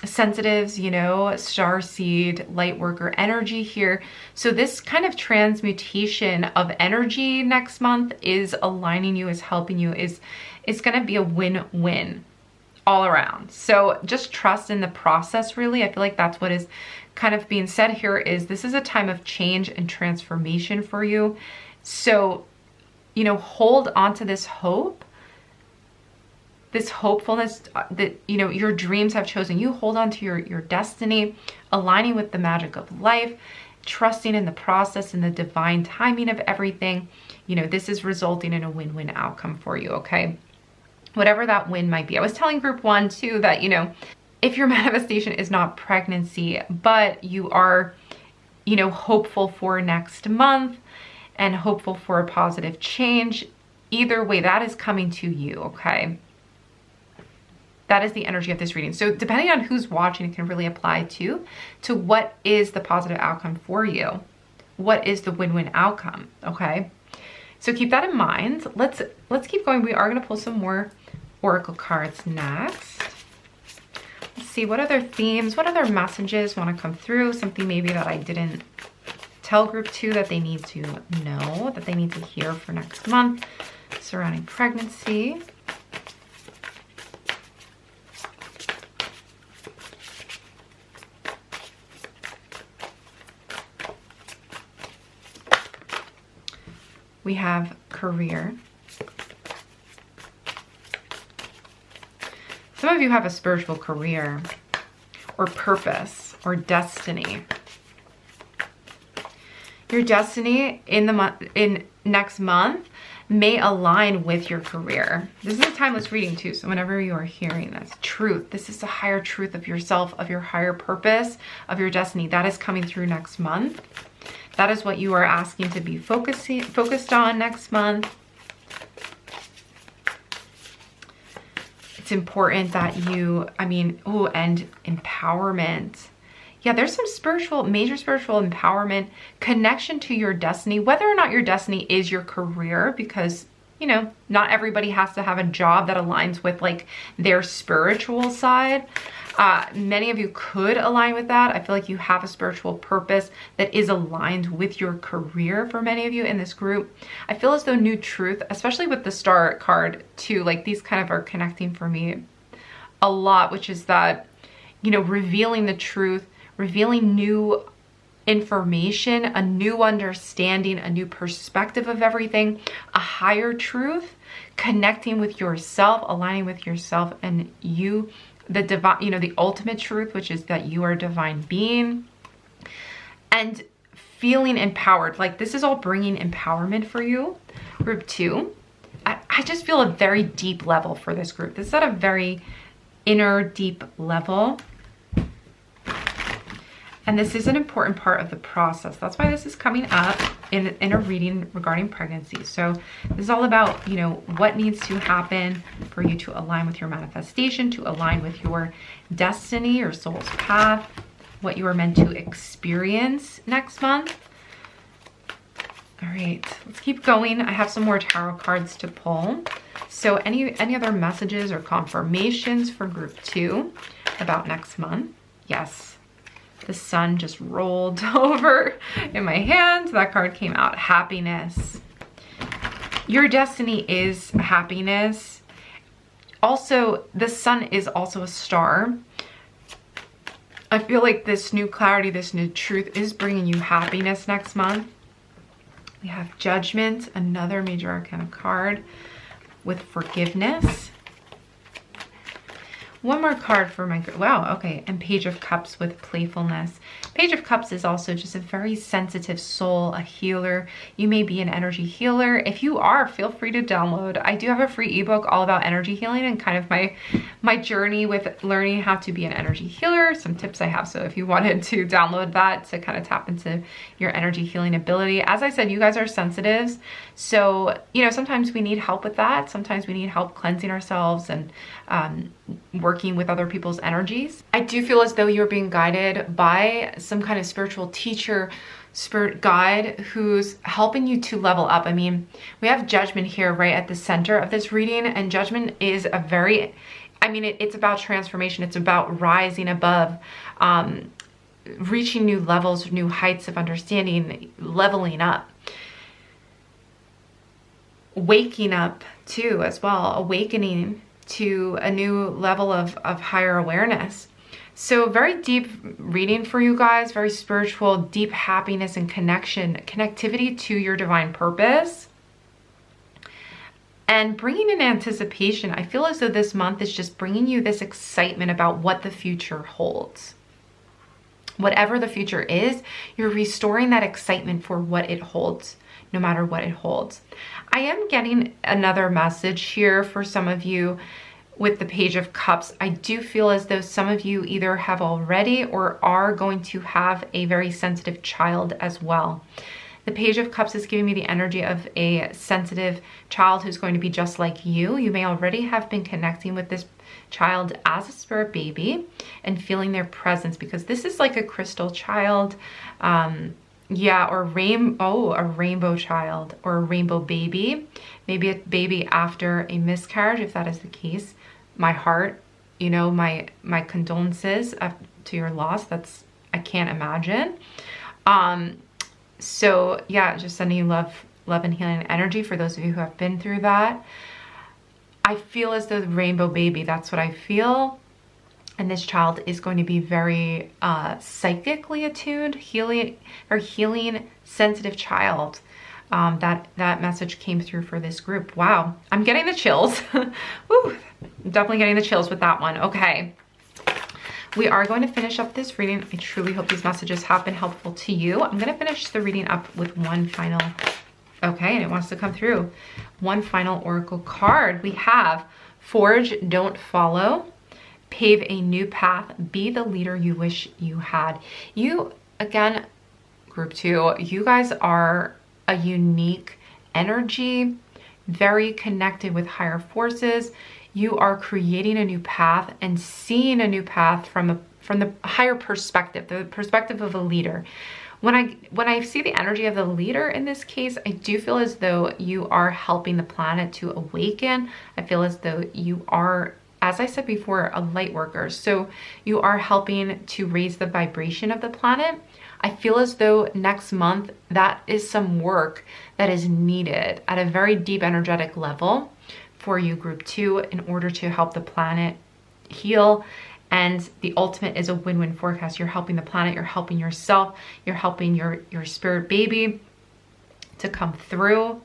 sensitives, you know, star seed, light worker energy here. So this kind of transmutation of energy next month is aligning you, is helping you, is going to be a win-win all around. So just trust in the process, really. I feel like that's what is kind of being said here, is this is a time of change and transformation for you. So, you know, hold on to this hope, this hopefulness that, you know, your dreams have chosen you. Hold on to your destiny, aligning with the magic of life, trusting in the process and the divine timing of everything. You know, this is resulting in a win-win outcome for you, okay? Whatever that win might be. I was telling group 1 too that, you know, if your manifestation is not pregnancy, but you are, you know, hopeful for next month and hopeful for a positive change, either way, that is coming to you, okay? That is the energy of this reading. So depending on who's watching, it can really apply to what is the positive outcome for you. What is the win-win outcome, okay? So keep that in mind. Let's keep going. We are going to pull some more oracle cards next. Let's see what other themes, what other messages want to come through. Something maybe that I didn't tell group 2 that they need to know, that they need to hear for next month surrounding pregnancy. We have career. Some of you have a spiritual career or purpose or destiny. Your destiny in next month may align with your career. This is a timeless reading too, so whenever you are hearing this, truth, this is the higher truth of yourself, of your higher purpose, of your destiny, that is coming through next month. That is what you are asking to be focused on next month. It's important that you, and empowerment. Yeah, there's some major spiritual empowerment, connection to your destiny, whether or not your destiny is your career, because, you know, not everybody has to have a job that aligns with like their spiritual side. Many of you could align with that. I feel like you have a spiritual purpose that is aligned with your career for many of you in this group. I feel as though new truth, especially with the star card too, like these kind of are connecting for me a lot, which is that, you know, revealing the truth, revealing new information, a new understanding, a new perspective of everything, a higher truth, connecting with yourself, aligning with yourself and you, the divine, you know, the ultimate truth, which is that you are a divine being, and feeling empowered. Like this is all bringing empowerment for you. Group 2, I just feel a very deep level for this group. This is at a very inner deep level. And this is an important part of the process. That's why this is coming up in a reading regarding pregnancy. So this is all about, you know, what needs to happen for you to align with your manifestation, to align with your destiny, your soul's path, what you are meant to experience next month. All right, let's keep going. I have some more tarot cards to pull. So any other messages or confirmations for group 2 about next month? Yes, the sun just rolled over in my hand. That card came out, happiness. Your destiny is happiness. Also, the sun is also a star. I feel like this new clarity, this new truth is bringing you happiness next month. We have Judgment, another major arcana card with forgiveness. One more card for my, wow, okay, and Page of Cups with playfulness. Page of Cups is also just a very sensitive soul, a healer. You may be an energy healer. If you are, feel free to download. I do have a free ebook all about energy healing and kind of my journey with learning how to be an energy healer, some tips I have. So if you wanted to download that to kind of tap into your energy healing ability. As I said, you guys are sensitives. So, you know, sometimes we need help with that. Sometimes we need help cleansing ourselves and working with other people's energies. I do feel as though you're being guided by some kind of spiritual teacher, spirit guide who's helping you to level up. I mean, we have Judgment here right at the center of this reading, and Judgment is a very, I mean, it's about transformation. It's about rising above, reaching new levels, new heights of understanding, leveling up. Waking up too as well, awakening to a new level of higher awareness. So very deep reading for you guys, very spiritual, deep happiness and connectivity to your divine purpose. And bringing in anticipation. I feel as though this month is just bringing you this excitement about what the future holds. Whatever the future is, you're restoring that excitement for what it holds, no matter what it holds. I am getting another message here for some of you with the Page of Cups. I do feel as though some of you either have already or are going to have a very sensitive child as well. The Page of Cups is giving me the energy of a sensitive child who's going to be just like you. You may already have been connecting with this child as a spirit baby and feeling their presence, because this is like a crystal child. Yeah, or a rainbow child or a rainbow baby. Maybe a baby after a miscarriage, if that is the case. My heart, you know, my condolences to your loss. That's, I can't imagine. So yeah, just sending you love and healing energy for those of you who have been through that. I feel as though the rainbow baby, that's what I feel. And this child is going to be very psychically attuned, very healing, sensitive child. That message came through for this group. Wow, I'm getting the chills. Woo, definitely getting the chills with that one. Okay, we are going to finish up this reading. I truly hope these messages have been helpful to you. I'm going to finish the reading up with one final, okay, and it wants to come through. One final oracle card. We have Forge, Don't Follow. Pave a new path. Be the leader you wish you had. You, again, group 2, you guys are a unique energy, very connected with higher forces. You are creating a new path and seeing a new path from the higher perspective, the perspective of a leader. When I see the energy of the leader in this case, I do feel as though you are helping the planet to awaken. I feel as though you are, as I said before, a light worker. So you are helping to raise the vibration of the planet. I feel as though next month, that is some work that is needed at a very deep energetic level for you, group 2, in order to help the planet heal. And the ultimate is a win-win forecast. You're helping the planet, you're helping yourself, you're helping your spirit baby to come through.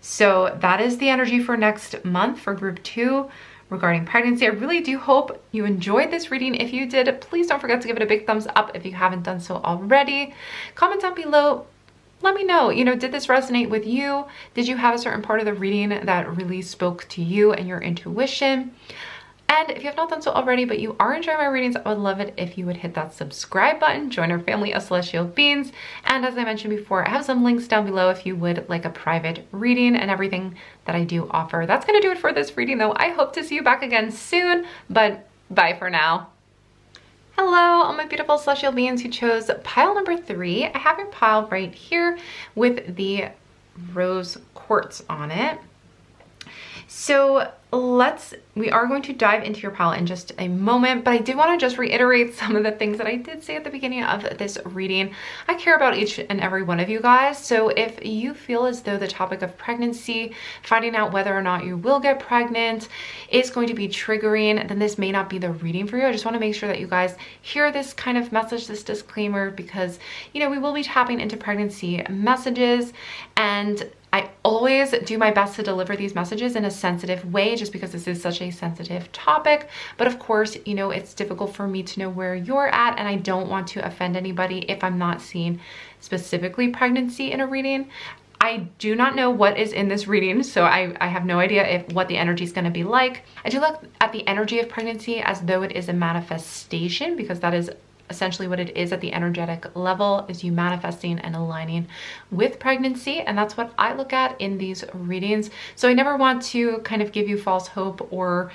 So that is the energy for next month for group 2 regarding pregnancy. I really do hope you enjoyed this reading. If you did, please don't forget to give it a big thumbs up if you haven't done so already. Comment down below. Let me know, did this resonate with you? Did you have a certain part of the reading that really spoke to you and your intuition? And if you have not done so already, but you are enjoying my readings, I would love it if you would hit that subscribe button, join our family of celestial beings. And as I mentioned before, I have some links down below if you would like a private reading and everything that I do offer. That's gonna do it for this reading though. I hope to see you back again soon, but bye for now. Hello, all my beautiful celestial beings who chose pile number 3. I have your pile right here with the rose quartz on it. So we are going to dive into your pile in just a moment, but I did want to just reiterate some of the things that I did say at the beginning of this reading. I care about each and every one of you guys. So if you feel as though the topic of pregnancy, finding out whether or not you will get pregnant is going to be triggering, then this may not be the reading for you. I just want to make sure that you guys hear this kind of message, this disclaimer, because, you know, we will be tapping into pregnancy messages, and I always do my best to deliver these messages in a sensitive way just because this is such a sensitive topic. But of course, you know, it's difficult for me to know where you're at, and I don't want to offend anybody if I'm not seeing specifically pregnancy in a reading. I do not know what is in this reading, so I have no idea what the energy is going to be like. I do look at the energy of pregnancy as though it is a manifestation, because that is essentially what it is at the energetic level, is you manifesting and aligning with pregnancy. And that's what I look at in these readings. So I never want to kind of give you false hope or,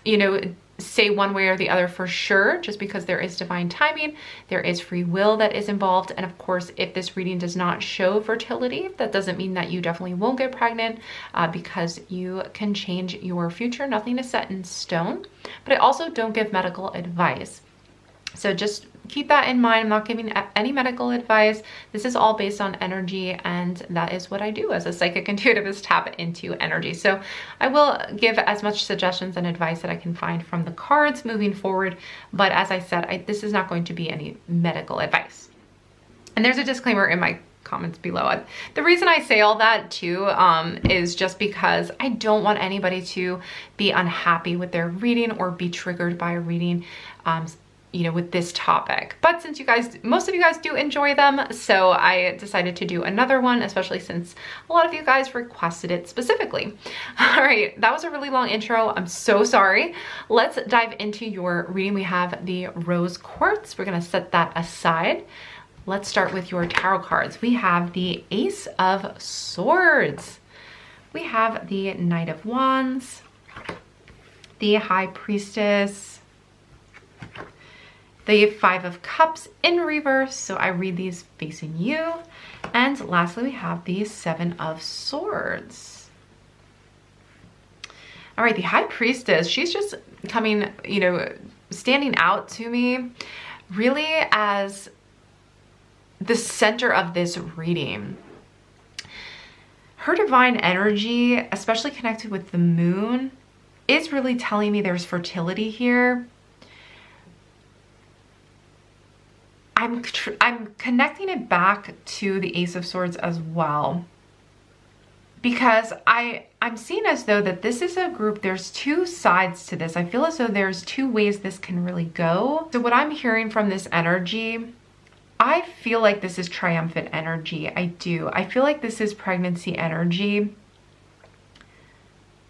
you know, say one way or the other for sure, just because there is divine timing, there is free will that is involved. And of course, if this reading does not show fertility, that doesn't mean that you definitely won't get pregnant, because you can change your future. Nothing is set in stone. But I also don't give medical advice. So just keep that in mind. I'm not giving any medical advice. This is all based on energy, and that is what I do as a psychic intuitive, is tap into energy. So I will give as much suggestions and advice that I can find from the cards moving forward. But as I said, this is not going to be any medical advice. And there's a disclaimer in my comments below. The reason I say all that too is just because I don't want anybody to be unhappy with their reading or be triggered by a reading, you know, with this topic. But since most of you guys do enjoy them, so I decided to do another one, especially since a lot of you guys requested it specifically. All right, that was a really long intro. I'm so sorry. Let's dive into your reading. We have the rose quartz. We're gonna set that aside. Let's start with your tarot cards. We have the Ace of Swords. We have the Knight of Wands, the High Priestess, the Five of Cups in reverse, so I read these facing you. And lastly, we have the Seven of Swords. All right, the High Priestess, she's just coming, you know, standing out to me really as the center of this reading. Her divine energy, especially connected with the moon, is really telling me there's fertility here. I'm connecting it back to the Ace of Swords as well, because I'm seeing as though that this is a group, there's two sides to this. I feel as though there's two ways this can really go. So what I'm hearing from this energy, I feel like this is triumphant energy. I do. I feel like this is pregnancy energy.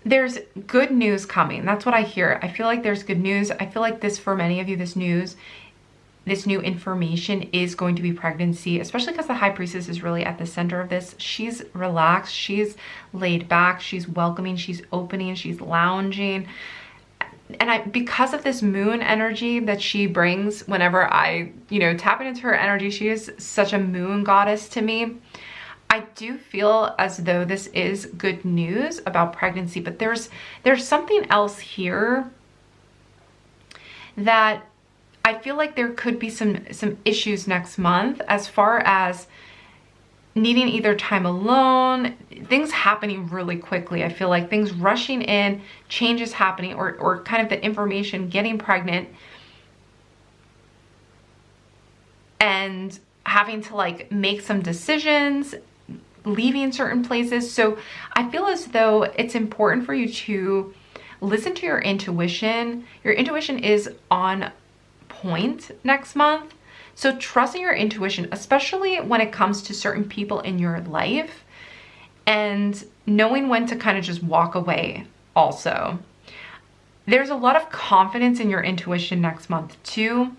There's good news coming. That's what I hear. I feel like there's good news. I feel like this, for many of you, this new information is going to be pregnancy, especially because the High Priestess is really at the center of this. She's relaxed, she's laid back, she's welcoming, she's opening, she's lounging. And because of this moon energy that she brings whenever I, you know, tap into her energy, she is such a moon goddess to me. I do feel as though this is good news about pregnancy, but there's something else here that I feel like there could be some issues next month as far as needing either time alone, things happening really quickly. I feel like things rushing in, changes happening, or kind of the information, getting pregnant and having to like make some decisions, leaving certain places. So I feel as though it's important for you to listen to your intuition. Your intuition is on point next month. So trusting your intuition, especially when it comes to certain people in your life, and knowing when to kind of just walk away also. there's a lot of confidence in your intuition next month too.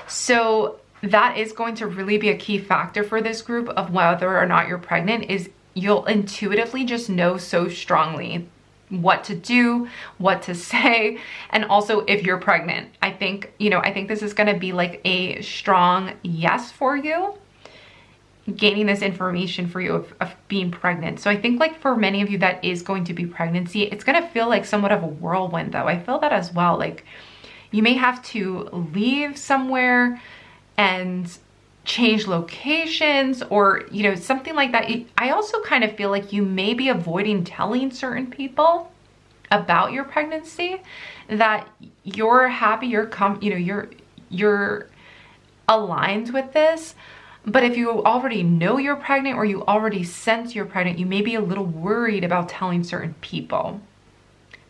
So that is going to really be a key factor for this group of whether or not you're pregnant, is you'll intuitively just know so strongly what to do, what to say, and also if you're pregnant. I think, you know, I think this is going to be like a strong yes for you, gaining this information for you of being pregnant. So I think like for many of you that is going to be pregnancy, it's going to feel like somewhat of a whirlwind though. I feel that as well. Like you may have to leave somewhere and change locations, or, you know, something like that. I also kind of feel like you may be avoiding telling certain people about your pregnancy, that you're happy, you're aligned with this. But if you already know you're pregnant, or you already sense you're pregnant, you may be a little worried about telling certain people.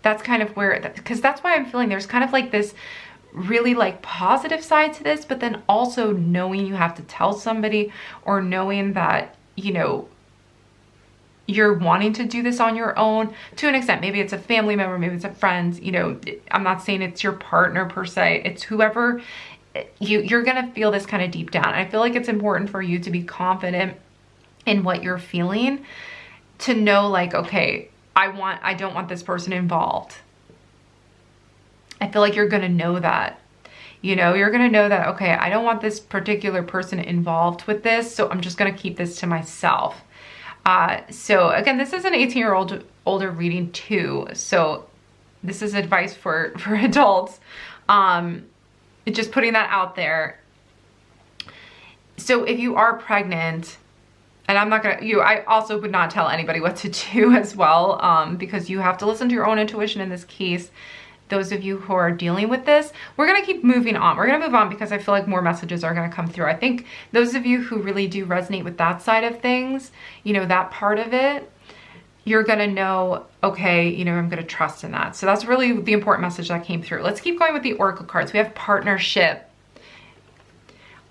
That's kind of where, because that's why I'm feeling there's kind of like this really like positive side to this, but then also knowing you have to tell somebody, or knowing that, you know, you're wanting to do this on your own to an extent. Maybe it's a family member, maybe it's a friend, you know, I'm not saying it's your partner per se, it's whoever. You're gonna feel this kind of deep down. I feel like it's important for you to be confident in what you're feeling, to know like, okay, I don't want this person involved. I feel like you're gonna know that. You know, you're gonna know that, okay, I don't want this particular person involved with this, so I'm just gonna keep this to myself. So again, this is an 18-year-old older reading too. So this is advice for adults. Just putting that out there. So if you are pregnant, and I'm not gonna, I also would not tell anybody what to do as well, because you have to listen to your own intuition in this case. Those of you who are dealing with this, we're gonna keep moving on. We're gonna move on because I feel like more messages are gonna come through. I think those of you who really do resonate with that side of things, you know, that part of it, you're gonna know, okay, you know, I'm gonna trust in that. So that's really the important message that came through. Let's keep going with the Oracle cards. We have partnership.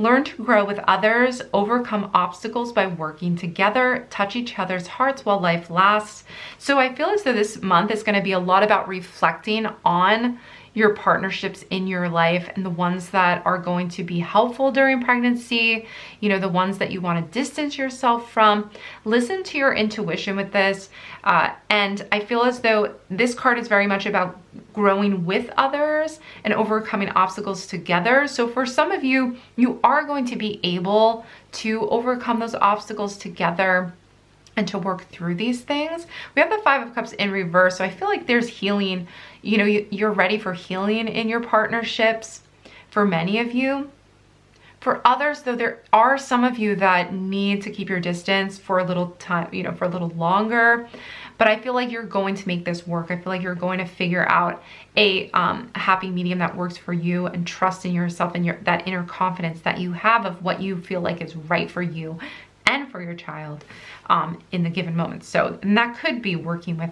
Learn to grow with others, overcome obstacles by working together, touch each other's hearts while life lasts. So I feel as though this month is gonna be a lot about reflecting on your partnerships in your life, and the ones that are going to be helpful during pregnancy, you know, the ones that you want to distance yourself from. Listen to your intuition with this. And I feel as though this card is very much about growing with others and overcoming obstacles together. So for some of you, you are going to be able to overcome those obstacles together and to work through these things. We have the 5 of Cups in reverse. So I feel like there's healing. You know, you're ready for healing in your partnerships for many of you. For others, though, there are some of you that need to keep your distance for a little time, you know, for a little longer. But I feel like you're going to make this work. I feel like you're going to figure out a happy medium that works for you, and trust in yourself and that inner confidence that you have of what you feel like is right for you and for your child in the given moment. So, and that could be working with,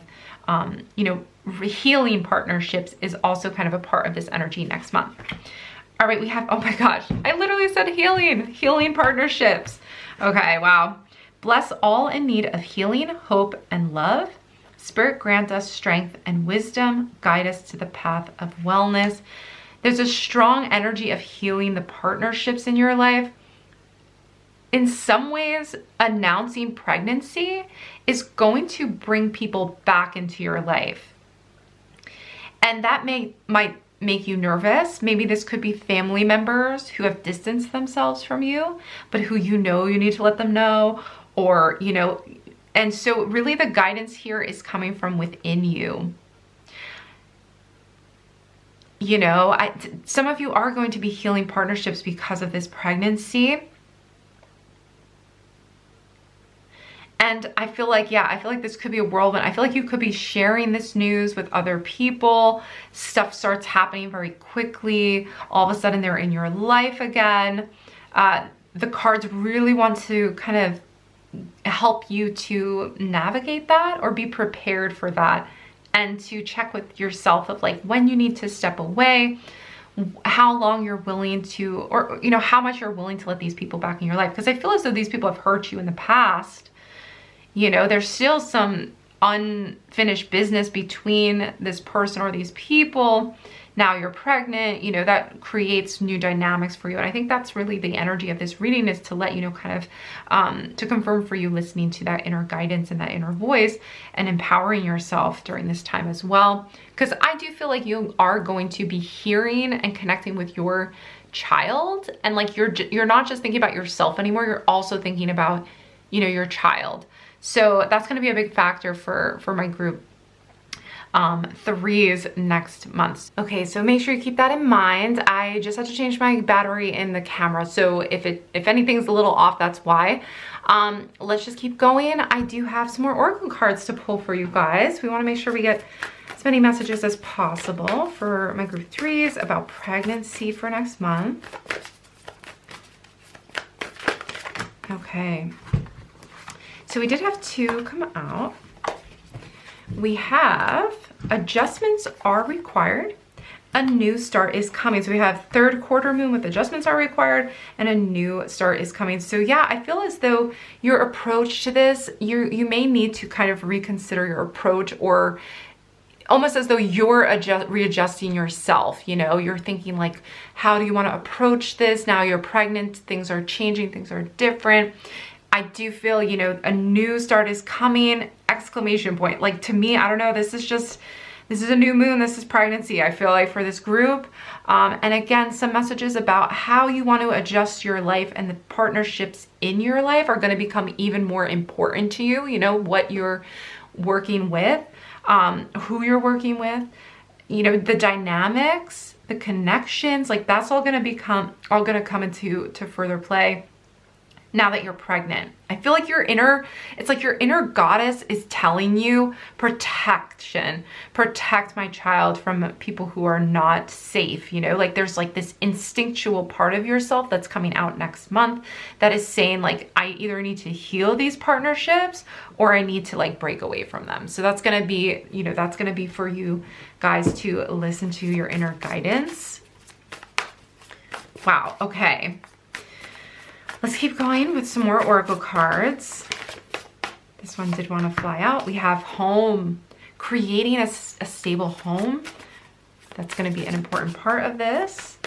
you know, healing partnerships is also kind of a part of this energy next month. All right, we have, oh my gosh, I literally said healing partnerships. Okay, wow. Bless all in need of healing, hope, and love. Spirit, grant us strength and wisdom. Guide us to the path of wellness. There's a strong energy of healing the partnerships in your life. In some ways, announcing pregnancy is going to bring people back into your life. And that might make you nervous. Maybe this could be family members who have distanced themselves from you, but who you know you need to let them know, or, you know, and so really the guidance here is coming from within you. You know, some of you are going to be healing partnerships because of this pregnancy. And I feel like, yeah, I feel like this could be a whirlwind. I feel like you could be sharing this news with other people. Stuff starts happening very quickly. All of a sudden they're in your life again. The cards really want to kind of help you to navigate that, or be prepared for that, and to check with yourself of like when you need to step away, how long you're willing to, or, you know, how much you're willing to let these people back in your life. Because I feel as though these people have hurt you in the past. You know, there's still some unfinished business between this person or these people. Now you're pregnant, you know, that creates new dynamics for you. And I think that's really the energy of this reading, is to let you know, kind of to confirm for you, listening to that inner guidance and that inner voice and empowering yourself during this time as well. Because I do feel like you are going to be hearing and connecting with your child, and like you're not just thinking about yourself anymore, you're also thinking about, you know, your child. So that's going to be a big factor for my group threes next month. Okay, so make sure you keep that in mind. I just had to change my battery in the camera, so if anything's a little off, that's why. Let's just keep going. I do have some more oracle cards to pull for you guys. We want to make sure we get as many messages as possible for my group threes about pregnancy for next month. Okay, so we did have two come out. We have adjustments are required. A new start is coming. So we have third quarter moon with adjustments are required, and a new start is coming. So yeah, I feel as though your approach to this, you may need to kind of reconsider your approach, or almost as though you're readjusting yourself. You know, you're thinking like, how do you want to approach this? Now you're pregnant, things are changing, things are different. I do feel, you know, a new start is coming, exclamation point. Like, to me, I don't know, this is a new moon, this is pregnancy, I feel like, for this group. And again, some messages about how you want to adjust your life, and the partnerships in your life are going to become even more important to you. You know, what you're working with, who you're working with, you know, the dynamics, the connections, like that's all going to come into further play now that you're pregnant. I feel like it's like your inner goddess is telling you, protection, protect my child from people who are not safe. You know, like there's like this instinctual part of yourself that's coming out next month that is saying like, I either need to heal these partnerships or I need to like break away from them. So that's going to be, you know, that's going to be for you guys to listen to your inner guidance. Wow. Okay. Let's keep going with some more oracle cards. This one did want to fly out. We have home, creating a stable home. That's going to be an important part of this.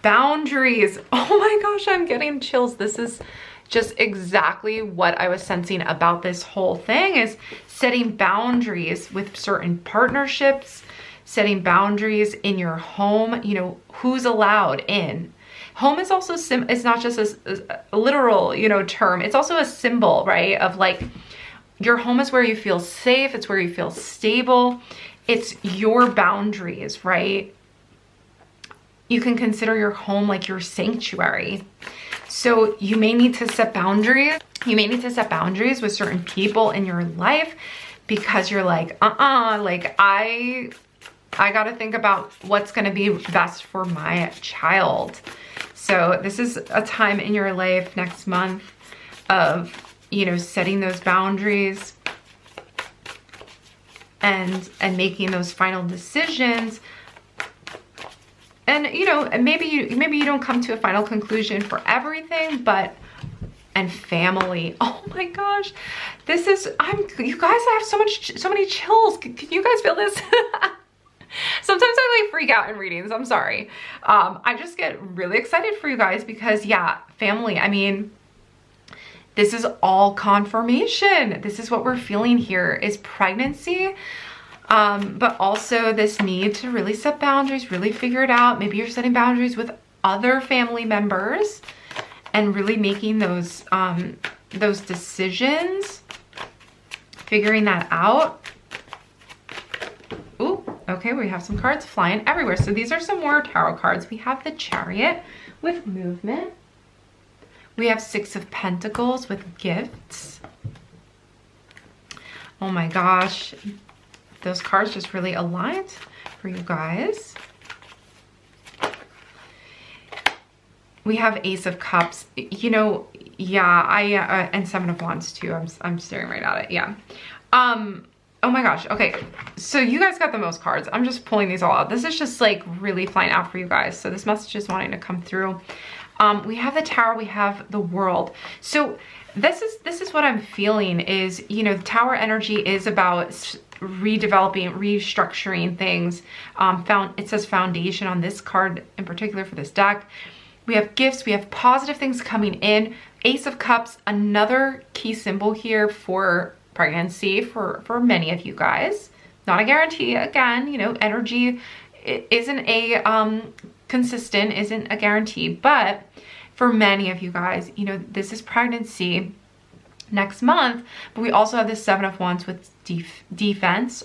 Boundaries. Oh my gosh, I'm getting chills. This is just exactly what I was sensing about this whole thing, is setting boundaries with certain partnerships, setting boundaries in your home, you know, who's allowed in. Home is also, it's not just a literal, you know, term. It's also a symbol, right? Of like, your home is where you feel safe. It's where you feel stable. It's your boundaries, right? You can consider your home like your sanctuary. So you may need to set boundaries. You may need to set boundaries with certain people in your life, because you're like, like I got to think about what's going to be best for my child. So this is a time in your life next month of, you know, setting those boundaries and making those final decisions. And, you know, maybe you don't come to a final conclusion for everything, but, and family. Oh my gosh. This is, you guys, I have so many chills. Can you guys feel this? Sometimes I like freak out in readings, I'm sorry. I just get really excited for you guys because yeah, family, I mean, this is all confirmation. This is what we're feeling here, is pregnancy, but also this need to really set boundaries, really figure it out. Maybe you're setting boundaries with other family members and really making those decisions, figuring that out. Ooh, okay, we have some cards flying everywhere. So these are some more tarot cards. We have the Chariot with movement. We have Six of Pentacles with gifts. Oh my gosh, those cards just really aligned for you guys. We have Ace of Cups. You know, yeah, and Seven of Wands too. I'm staring right at it. Yeah. Oh my gosh. Okay. So you guys got the most cards. I'm just pulling these all out. This is just like really flying out for you guys. So this message is wanting to come through. We have the Tower, we have the World. So this is what I'm feeling is, you know, the Tower energy is about redeveloping, restructuring things. It says foundation on this card in particular for this deck. We have gifts, we have positive things coming in. Ace of Cups, another key symbol here for pregnancy for many of you guys. Not a guarantee, again, you know, energy isn't a consistent, isn't a guarantee, but for many of you guys, you know, this is pregnancy next month, but we also have the Seven of Wands with defense,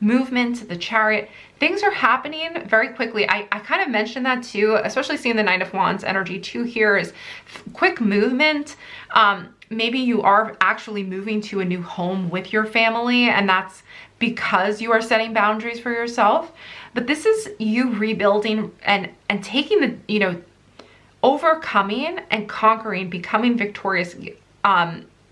movement, the Chariot. Things are happening very quickly. I kind of mentioned that too, especially seeing the Nine of Wands energy too here is quick movement. Maybe you are actually moving to a new home with your family, and that's because you are setting boundaries for yourself. But this is you rebuilding and taking the, you know, overcoming and conquering, becoming victorious.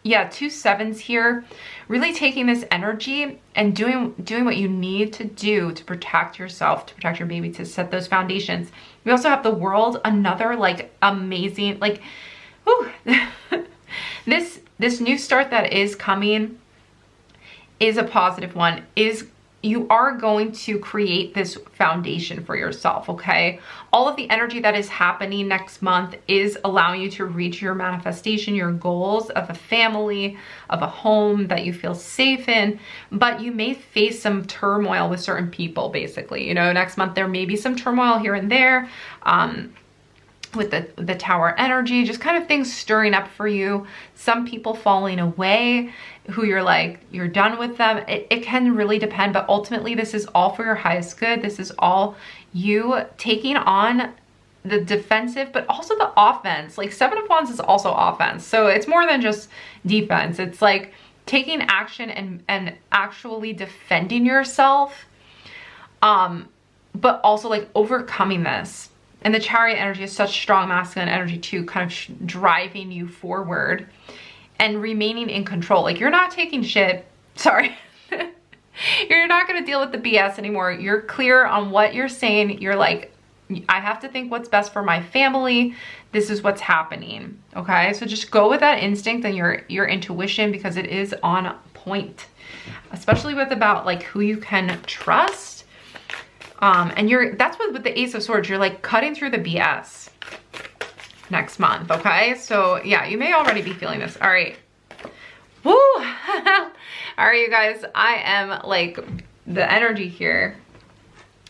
Yeah, 2 sevens here, really taking this energy and doing what you need to do to protect yourself, to protect your baby, to set those foundations. We also have the World, another like amazing, like, whew, this new start that is coming is a positive one. You are going to create this foundation for yourself, okay? All of the energy that is happening next month is allowing you to reach your manifestation, your goals of a family, of a home that you feel safe in, but you may face some turmoil with certain people, basically. You know, next month there may be some turmoil here and there, with the Tower energy, just kind of things stirring up for you. Some people falling away who you're like, you're done with them. It can really depend, but ultimately this is all for your highest good. This is all you taking on the defensive, but also the offense. Like Seven of Wands is also offense. So it's more than just defense. It's like taking action and actually defending yourself, but also like overcoming this. And the Chariot energy is such strong masculine energy too, kind of driving you forward and remaining in control. Like you're not taking shit, sorry. You're not gonna deal with the BS anymore. You're clear on what you're saying. You're like, I have to think what's best for my family. This is what's happening, okay? So just go with that instinct and your intuition, because it is on point, especially with about like who you can trust. And that's what with the Ace of Swords, you're like cutting through the BS next month, okay? So yeah, you may already be feeling this. All right. Woo! All right, you guys, I am like the energy here.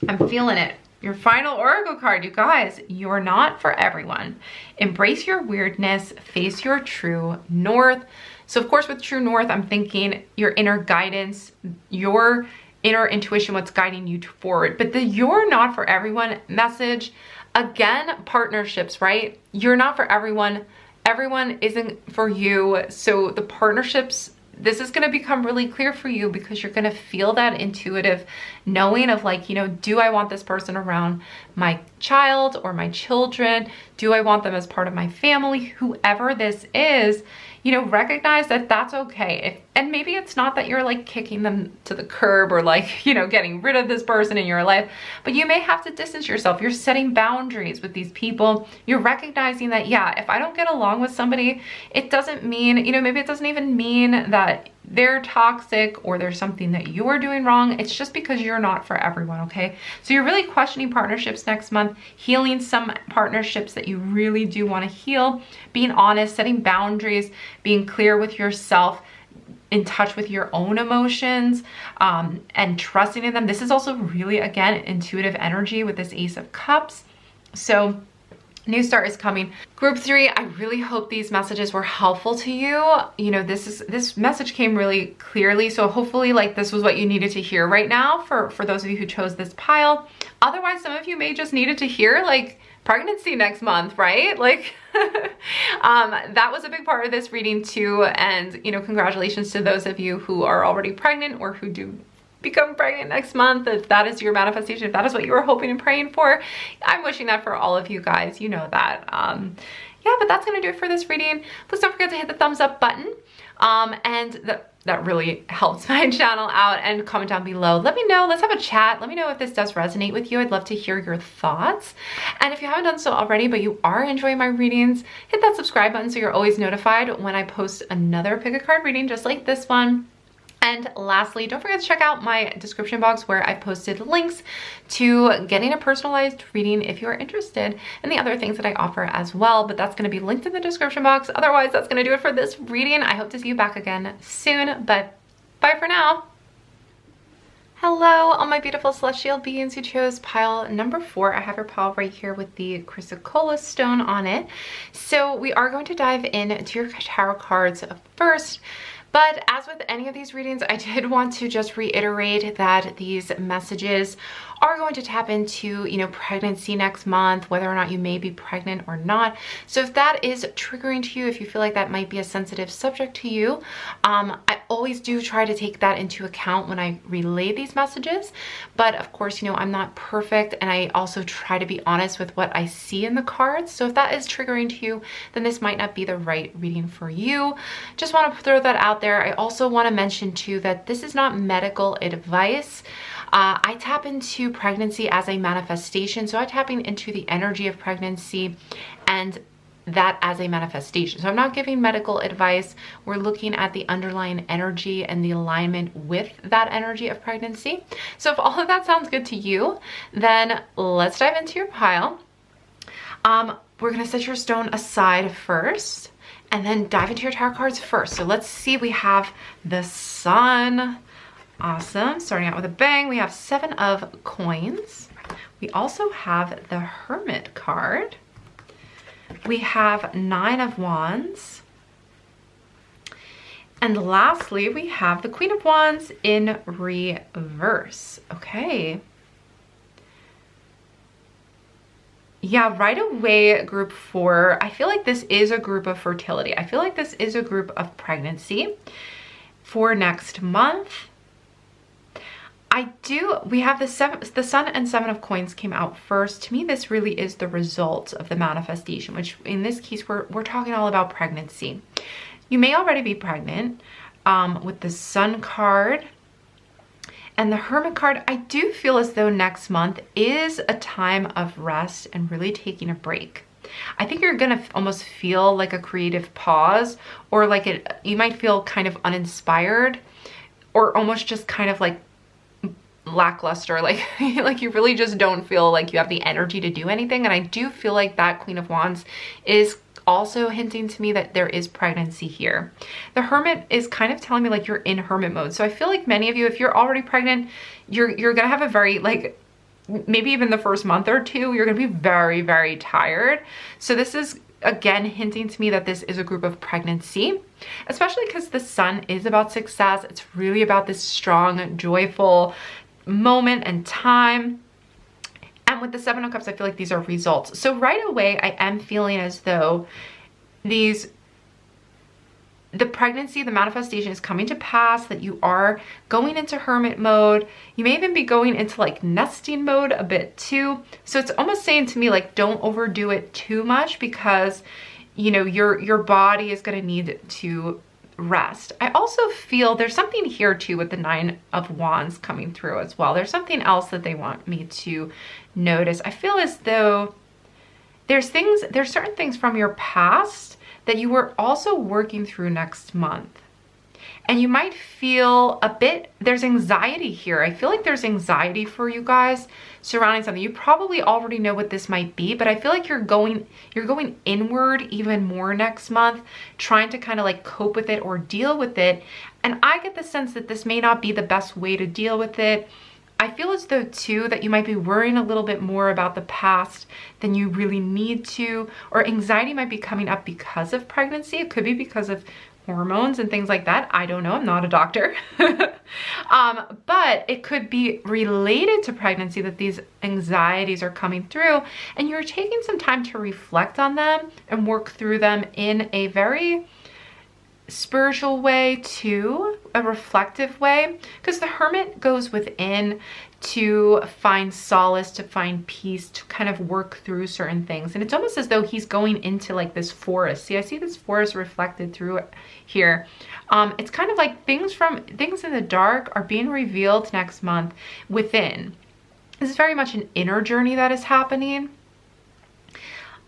I'm feeling it. Your final oracle card, you guys, you're not for everyone. Embrace your weirdness, face your true north. So of course with true north, I'm thinking your inner guidance, your inner intuition, what's guiding you forward. But the you're not for everyone message, again, partnerships, right? You're not for everyone. Everyone isn't for you. So the partnerships, this is going to become really clear for you, because you're going to feel that intuitive knowing of like, you know, do I want this person around my child or my children? Do I want them as part of my family? Whoever this is, you know, recognize that that's okay. And maybe it's not that you're like kicking them to the curb or like, you know, getting rid of this person in your life, but you may have to distance yourself. You're setting boundaries with these people. You're recognizing that, yeah, if I don't get along with somebody, it doesn't mean, you know, maybe it doesn't even mean that they're toxic or there's something that you're doing wrong. It's just because you're not for everyone, okay? So you're really questioning partnerships next month, healing some partnerships that you really do want to heal, being honest, setting boundaries, being clear with yourself, in touch with your own emotions, and trusting in them. This is also really, again, intuitive energy with this Ace of Cups. So new start is coming. Group 3, I really hope these messages were helpful to you. You know, this message came really clearly. So hopefully like this was what you needed to hear right now for those of you who chose this pile. Otherwise, some of you may just needed to hear like pregnancy next month, right? Like that was a big part of this reading too. And, you know, congratulations to those of you who are already pregnant or who do become pregnant next month. If that is your manifestation, if that is what you were hoping and praying for, I'm wishing that for all of you guys. You know that. Yeah, but that's gonna do it for this reading. Please don't forget to hit the thumbs up button. And that really helps my channel out. And comment down below. Let me know. Let's have a chat. Let me know if this does resonate with you. I'd love to hear your thoughts. And if you haven't done so already, but you are enjoying my readings, hit that subscribe button so you're always notified when I post another pick a card reading just like this one. And lastly, don't forget to check out my description box where I posted links to getting a personalized reading if you're interested, and the other things that I offer as well, but that's going to be linked in the description box. Otherwise, that's going to do it for this reading. I hope to see you back again soon, but bye for now. Hello, all my beautiful celestial beings who chose pile number 4. I have your pile right here with the Chrysocolla stone on it. So we are going to dive into your tarot cards first. But as with any of these readings, I did want to just reiterate that these messages are going to tap into, you know, pregnancy next month, whether or not you may be pregnant or not. So if that is triggering to you, if you feel like that might be a sensitive subject to you, I always do try to take that into account when I relay these messages. But of course, you know, I'm not perfect, and I also try to be honest with what I see in the cards. So if that is triggering to you, then this might not be the right reading for you. Just want to throw that out there. I also want to mention too that this is not medical advice. I tap into pregnancy as a manifestation. So I'm tapping into the energy of pregnancy and that as a manifestation. So I'm not giving medical advice. We're looking at the underlying energy and the alignment with that energy of pregnancy. So if all of that sounds good to you, then let's dive into your pile. We're going to set your stone aside first and then dive into your tarot cards first. So let's see, we have the Sun. Awesome. Starting out with a bang, we have 7 of coins. We also have the Hermit card. We have 9 of wands. And lastly, we have the Queen of Wands in reverse. Okay. Yeah, right away, group 4. I feel like this is a group of fertility. I feel like this is a group of pregnancy for next month. We have the Sun and 7 of coins came out first. To me, this really is the result of the manifestation, which in this case, we're talking all about pregnancy. You may already be pregnant with the Sun card and the Hermit card. I do feel as though next month is a time of rest and really taking a break. I think you're gonna almost feel like a creative pause, or like you might feel kind of uninspired, or almost just kind of like lackluster, like like you really just don't feel like you have the energy to do anything. And I do feel like that Queen of Wands is also hinting to me that there is pregnancy here. The Hermit is kind of telling me like you're in hermit mode. So I feel like many of you, if you're already pregnant, you're gonna have a very, like, maybe even the first month or two, you're gonna be very, very tired. So this is again hinting to me that this is a group of pregnancy, especially because the Sun is about success. It's really about this strong, joyful moment and time. And with the 7 of Cups, I feel like these are results. So right away, I am feeling as though the pregnancy, the manifestation is coming to pass, that you are going into hermit mode. You may even be going into like nesting mode a bit too. So it's almost saying to me, like, don't overdo it too much, because, you know, your body is going to need to rest. I also feel there's something here too with the 9 of wands coming through as well. There's something else that they want me to notice. I feel as though there's certain things from your past that you were also working through next month. And you might feel a bit, there's anxiety here. I feel like there's anxiety for you guys surrounding something. You probably already know what this might be, but I feel like you're going inward even more next month, trying to kind of like cope with it or deal with it. And I get the sense that this may not be the best way to deal with it. I feel as though too that you might be worrying a little bit more about the past than you really need to, or anxiety might be coming up because of pregnancy. It could be because of hormones and things like that. I don't know. I'm not a doctor. But it could be related to pregnancy that these anxieties are coming through, and you're taking some time to reflect on them and work through them in a very spiritual way too, a reflective way, because the Hermit goes within to find solace, to find peace, to kind of work through certain things. And it's almost as though he's going into like this forest. See, I see this forest reflected through it here. It's kind of like things in the dark are being revealed next month within. This is very much an inner journey that is happening.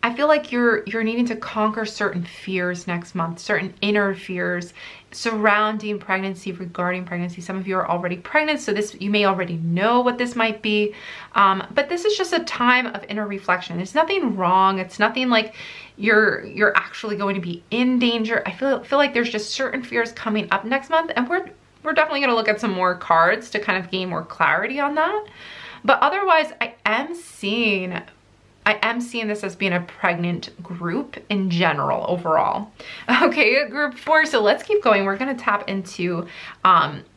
I feel like you're needing to conquer certain fears next month, certain inner fears surrounding pregnancy, regarding pregnancy. Some of you are already pregnant, so you may already know what this might be. But this is just a time of inner reflection. There's nothing wrong. It's nothing like you're actually going to be in danger. I feel like there's just certain fears coming up next month, and we're definitely going to look at some more cards to kind of gain more clarity on that. But otherwise, I am seeing this as being a pregnant group in general overall. Okay, group 4. So let's keep going. We're going to tap into,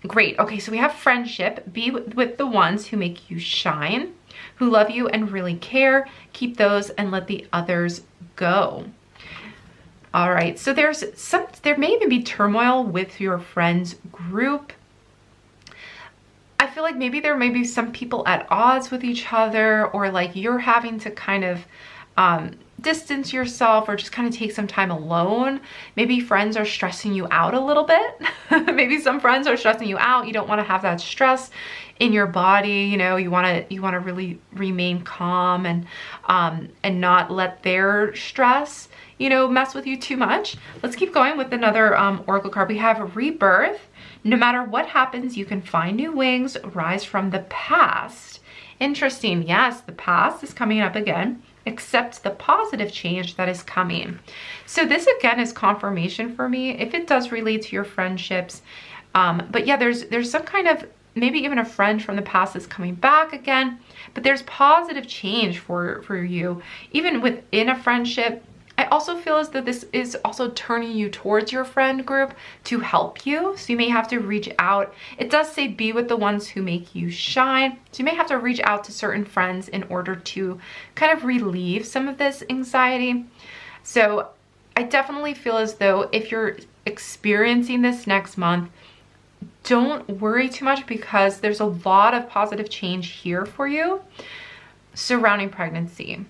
great. Okay, so we have friendship. Be with the ones who make you shine, who love you and really care. Keep those and let the others go. All right, so there may even be turmoil with your friends group. I feel like maybe there may be some people at odds with each other, or like you're having to kind of distance yourself or just kind of take some time alone. Maybe friends are stressing you out a little bit. Maybe some friends are stressing you out. You don't want to have that stress in your body. You know, you want to really remain calm and not let their stress, you know, mess with you too much. Let's keep going with another oracle card. We have rebirth. No matter what happens, you can find new wings, rise from the past. Interesting. Yes, the past is coming up again. Accept the positive change that is coming. So this again is confirmation for me, if it does relate to your friendships. But yeah, there's some kind of, maybe even a friend from the past is coming back again, but there's positive change for you. Even within a friendship, I also feel as though this is also turning you towards your friend group to help you. So you may have to reach out. It does say be with the ones who make you shine. So you may have to reach out to certain friends in order to kind of relieve some of this anxiety. So I definitely feel as though if you're experiencing this next month, don't worry too much, because there's a lot of positive change here for you surrounding pregnancy.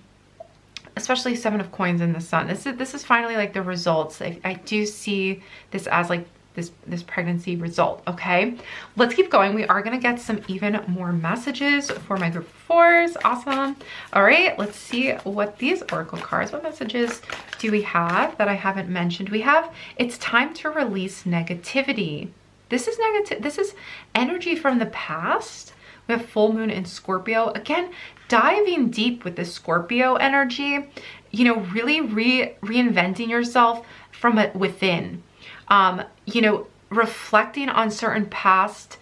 Especially 7 of Coins in the Sun. This is finally like the results. I do see this as like this pregnancy result. Okay, let's keep going. We are gonna get some even more messages for my group 4s. Awesome. All right, let's see what these oracle cards, what messages do we have that I haven't mentioned? We have, it's time to release negativity. This is negative. This is energy from the past. We have full moon in Scorpio. Again, diving deep with the Scorpio energy, you know, really reinventing yourself from within. You know, reflecting on certain past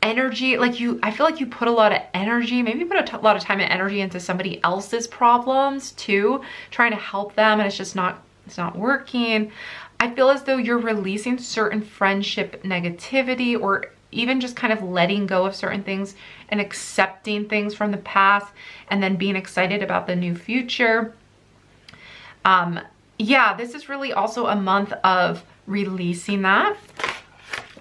energy. Like I feel like you put a lot of energy, maybe put a lot of time and energy into somebody else's problems too, trying to help them, and it's not working. I feel as though you're releasing certain friendship negativity, or even just kind of letting go of certain things and accepting things from the past, and then being excited about the new future. Yeah, this is really also a month of releasing that.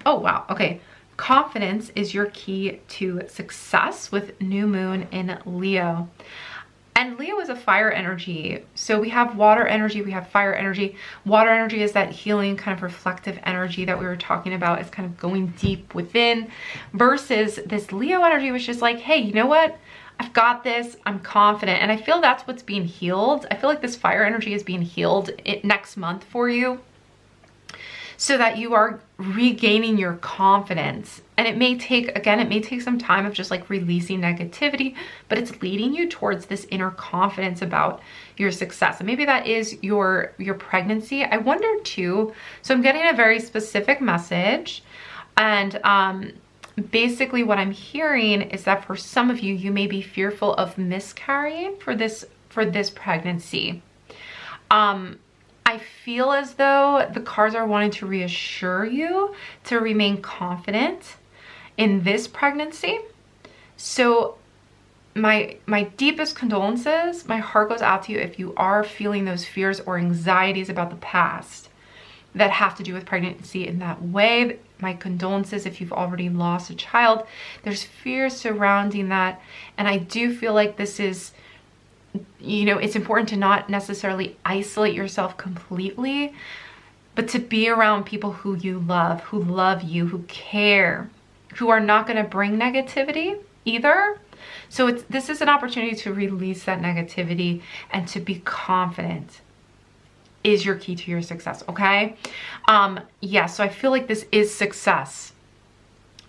Oh, wow. Okay. Confidence is your key to success with new moon in Leo. And Leo is a fire energy. So we have water energy, we have fire energy. Water energy is that healing, kind of reflective energy that we were talking about. It's kind of going deep within, versus this Leo energy, which is like, hey, you know what? I've got this, I'm confident. And I feel that's what's being healed. I feel like this fire energy is being healed next month for you, so that you are regaining your confidence. And it may take, again, it may take some time of just like releasing negativity, but it's leading you towards this inner confidence about your success. And maybe that is your pregnancy. I wonder too, so I'm getting a very specific message, and basically what I'm hearing is that for some of you, you may be fearful of miscarrying for this pregnancy. I feel as though the cards are wanting to reassure you to remain confident in this pregnancy. So my deepest condolences, my heart goes out to you if you are feeling those fears or anxieties about the past. that have to do with pregnancy in that way. My condolences if you've already lost a child. There's fear surrounding that. And I do feel like this is, you know, it's important to not necessarily isolate yourself completely, but to be around people who you love, who love you, who care, who are not going to bring negativity either. So this is an opportunity to release that negativity and to be confident is your key to your success, okay? Yeah, so I feel like this is success.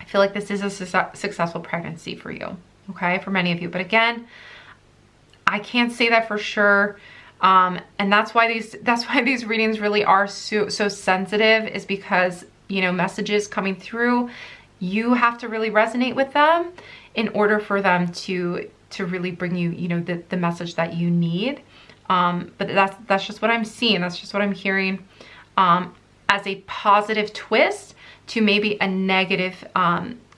I feel like this is a successful pregnancy for you, okay? For many of you. But again, I can't say that for sure. And that's why these readings really are so sensitive, is because, you know, messages coming through, you have to really resonate with them in order for them to really bring you, you know, the message that you need. But that's just what I'm seeing. That's just what I'm hearing, as a positive twist to maybe a negative,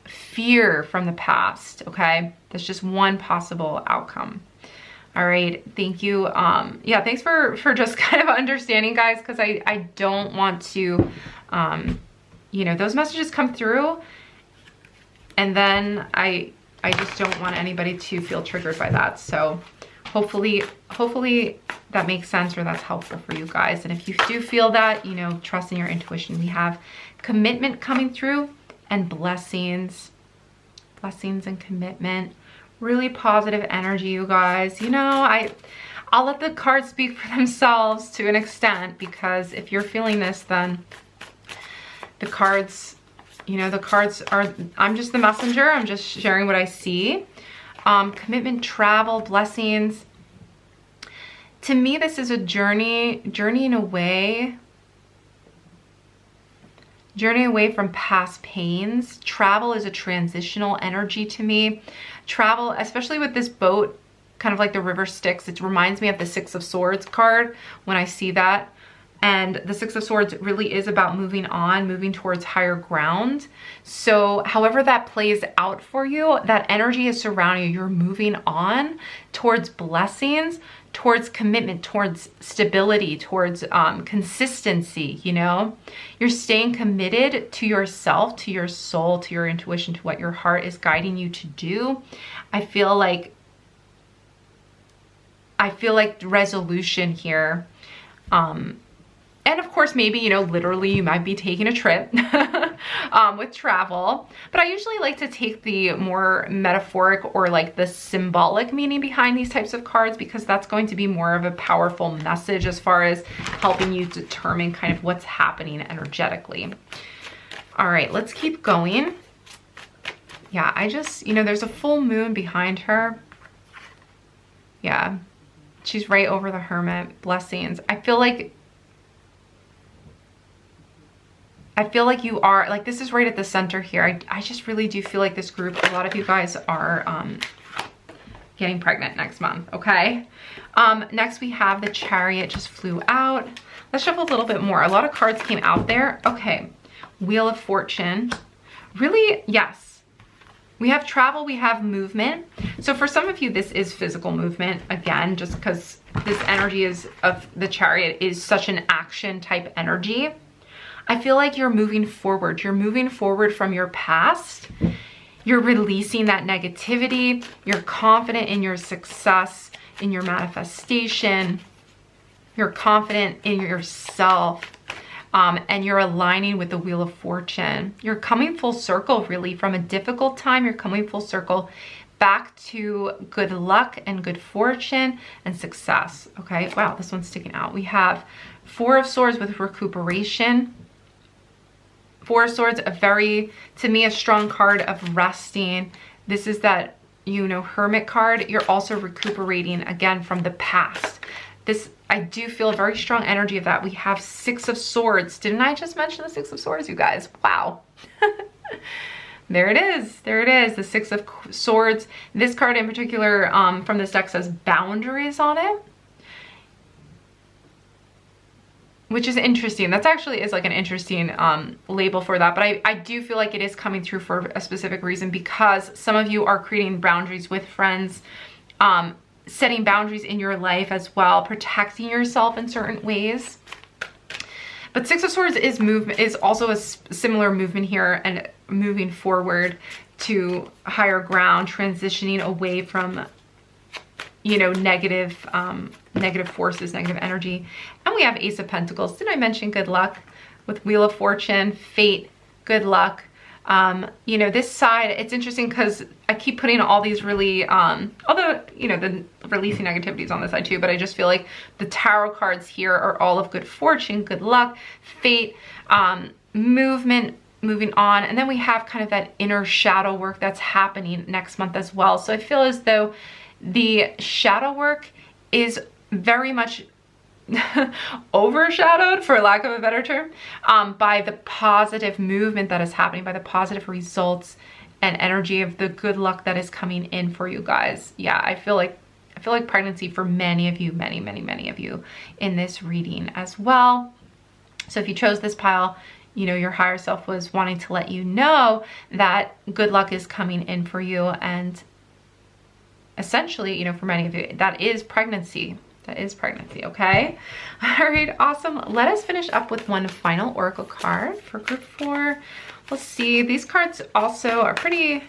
fear from the past. Okay. That's just one possible outcome. All right. Thank you. Yeah, thanks for just kind of understanding, guys. Cause I don't want to, you know, those messages come through and then I just don't want anybody to feel triggered by that. So hopefully that makes sense, or that's helpful for you guys. And if you do feel that, you know, trust in your intuition. We have commitment coming through and blessings and commitment. Really positive energy, you guys. You know, I'll let the cards speak for themselves to an extent, because if you're feeling this, then the cards, you know, the cards are, I'm just the messenger. I'm just sharing what I see. Commitment, travel, blessings. To me, this is a journey in a way. Journey away from past pains. Travel is a transitional energy to me. Travel, especially with this boat, kind of like the river Styx, it reminds me of the Six of Swords card when I see that. And the Six of Swords really is about moving on, moving towards higher ground. So however that plays out for you, that energy is surrounding you. You're moving on towards blessings, towards commitment, towards stability, towards consistency, you know? You're staying committed to yourself, to your soul, to your intuition, to what your heart is guiding you to do. I feel like resolution here. And of course, maybe, you know, literally you might be taking a trip with travel. But I usually like to take the more metaphoric or like the symbolic meaning behind these types of cards, because that's going to be more of a powerful message as far as helping you determine kind of what's happening energetically. All right, let's keep going. Yeah, I just, you know, there's a full moon behind her. Yeah, she's right over the Hermit. Blessings. I feel like you are, like, this is right at the center here. I just really do feel like this group, a lot of you guys are getting pregnant next month, okay? Next we have the Chariot, just flew out. Let's shuffle a little bit more. A lot of cards came out there. Okay, Wheel of Fortune. Really, yes. We have travel, we have movement. So for some of you, this is physical movement, again, just because this energy of the Chariot is such an action type energy. I feel like you're moving forward. You're moving forward from your past. You're releasing that negativity. You're confident in your success, in your manifestation. You're confident in yourself. And you're aligning with the Wheel of Fortune. You're coming full circle, really, from a difficult time. You're coming full circle back to good luck and good fortune and success. Okay, wow, this one's sticking out. We have Four of Swords with recuperation. Four of Swords, to me, a strong card of resting. This is that, you know, Hermit card. You're also recuperating, again, from the past. This, I do feel a very strong energy of that. We have Six of Swords. Didn't I just mention the Six of Swords, you guys? Wow. There it is. There it is, the Six of Swords. This card in particular from this deck says boundaries on it, which is interesting. That's actually is like an interesting label for that. But I do feel like it is coming through for a specific reason, because some of you are creating boundaries with friends, setting boundaries in your life as well, protecting yourself in certain ways. But Six of Swords is also a similar movement here, and moving forward to higher ground, transitioning away from, you know, negative forces, negative energy. And we have Ace of Pentacles. Did I mention good luck with Wheel of Fortune, fate, good luck? You know, this side, it's interesting because I keep putting all these really, although, you know, the releasing negativities on this side too, but I just feel like the tarot cards here are all of good fortune, good luck, fate, movement, moving on. And then we have kind of that inner shadow work that's happening next month as well. So I feel as though the shadow work is very much overshadowed, for lack of a better term, by the positive movement that is happening, by the positive results and energy of the good luck that is coming in for you guys. Yeah, I feel like pregnancy for many of you, many of you in this reading as well. So if you chose this pile, you know, your higher self was wanting to let you know that good luck is coming in for you. And essentially, you know, for many of you, that is pregnancy. That is pregnancy, okay? All right, awesome. Let us finish up with one final oracle card for group 4. We'll see. These cards also are pretty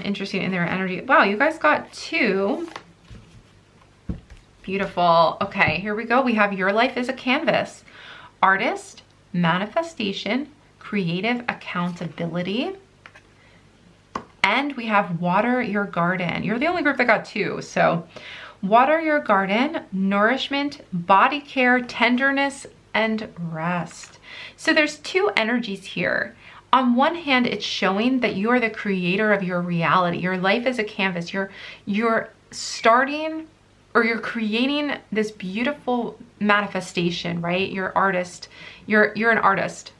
interesting in their energy. Wow, you guys got 2. Beautiful. Okay, here we go. We have your life is a canvas. Artist, manifestation, creative accountability. And we have water your garden. You're the only group that got 2. So water your garden, nourishment, body care, tenderness, and rest. So there's 2 energies here. On one hand, it's showing that you are the creator of your reality. Your life is a canvas. You're starting, or you're creating this beautiful manifestation, right? You're artist. You're an artist.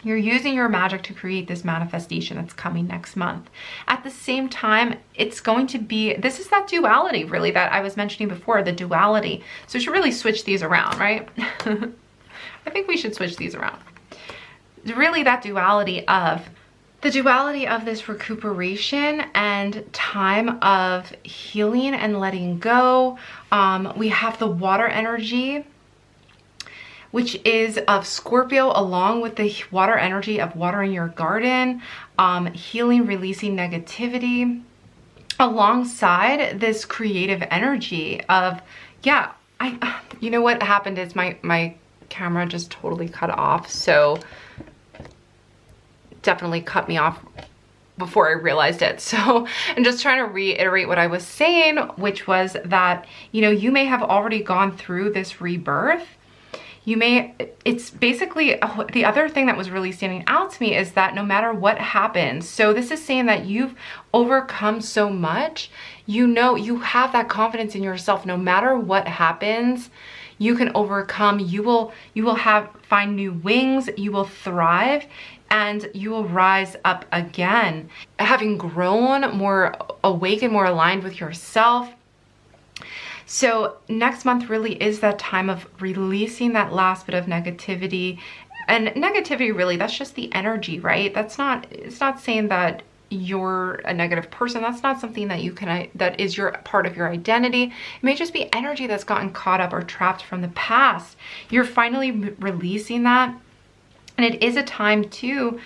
You're using your magic to create this manifestation that's coming next month. At the same time, it's going to be, this is that duality really that I was mentioning before, the duality. So we should really switch these around, right? I think we should switch these around. Really that duality of this recuperation and time of healing and letting go. We have the water energy, which is of Scorpio, along with the water energy of watering your garden, healing, releasing negativity, alongside this creative energy of, yeah, you know what happened is my camera just totally cut off. So definitely cut me off before I realized it. So I'm just trying to reiterate what I was saying, which was that, you know, you may have already gone through this rebirth. It's basically, the other thing that was really standing out to me is that no matter what happens, so this is saying that you've overcome so much, you know, you have that confidence in yourself. No matter what happens, you can overcome, you will find new wings, you will thrive, and you will rise up again, having grown more awake and more aligned with yourself. So next month really is that time of releasing that last bit of negativity. And negativity really, that's just the energy, right? It's not saying that you're a negative person. That's not something that that is your part of your identity. It may just be energy that's gotten caught up or trapped from the past. You're finally releasing that. And it is a time to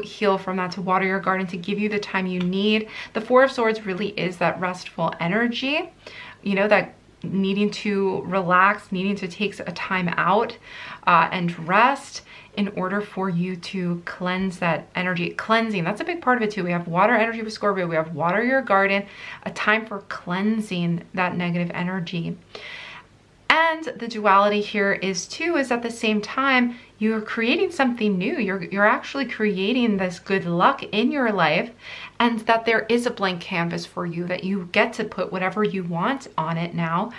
heal from that, to water your garden, to give you the time you need. The Four of Swords really is that restful energy, you know, that needing to relax, needing to take a time out and rest in order for you to cleanse that energy. Cleansing, that's a big part of it too. We have water energy with Scorpio. We have water your garden, a time for cleansing that negative energy. And the duality here is at the same time, you're creating something new. You're actually creating this good luck in your life, and that there is a blank canvas for you, that you get to put whatever you want on it now,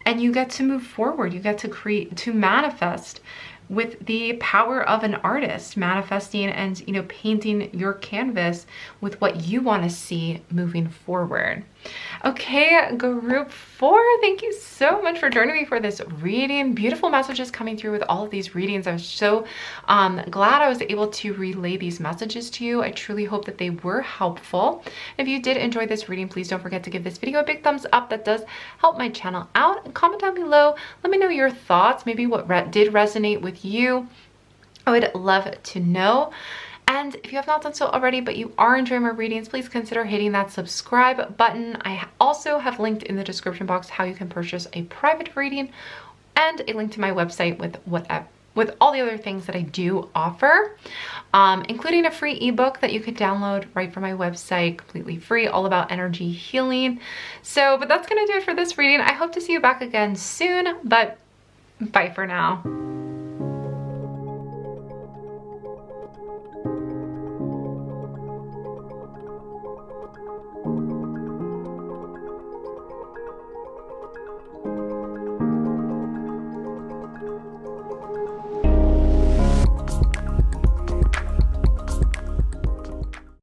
and you get to move forward. You get to create, to manifest with the power of an artist, manifesting and, you know, painting your canvas with what you want to see moving forward. Okay, group 4, thank you so much for joining me for this reading. Beautiful messages coming through with all of these readings. I was so glad I was able to relay these messages to you. I truly hope that they were helpful. If you did enjoy this reading, please don't forget to give this video a big thumbs up. That does help my channel out. And comment down below. Let me know your thoughts, maybe what did resonate with you. I would love to know. And if you have not done so already, but you are enjoying my readings, please consider hitting that subscribe button. I also have linked in the description box how you can purchase a private reading and a link to my website with all the other things that I do offer, including a free ebook that you could download right from my website, completely free, all about energy healing. But that's gonna do it for this reading. I hope to see you back again soon, but bye for now.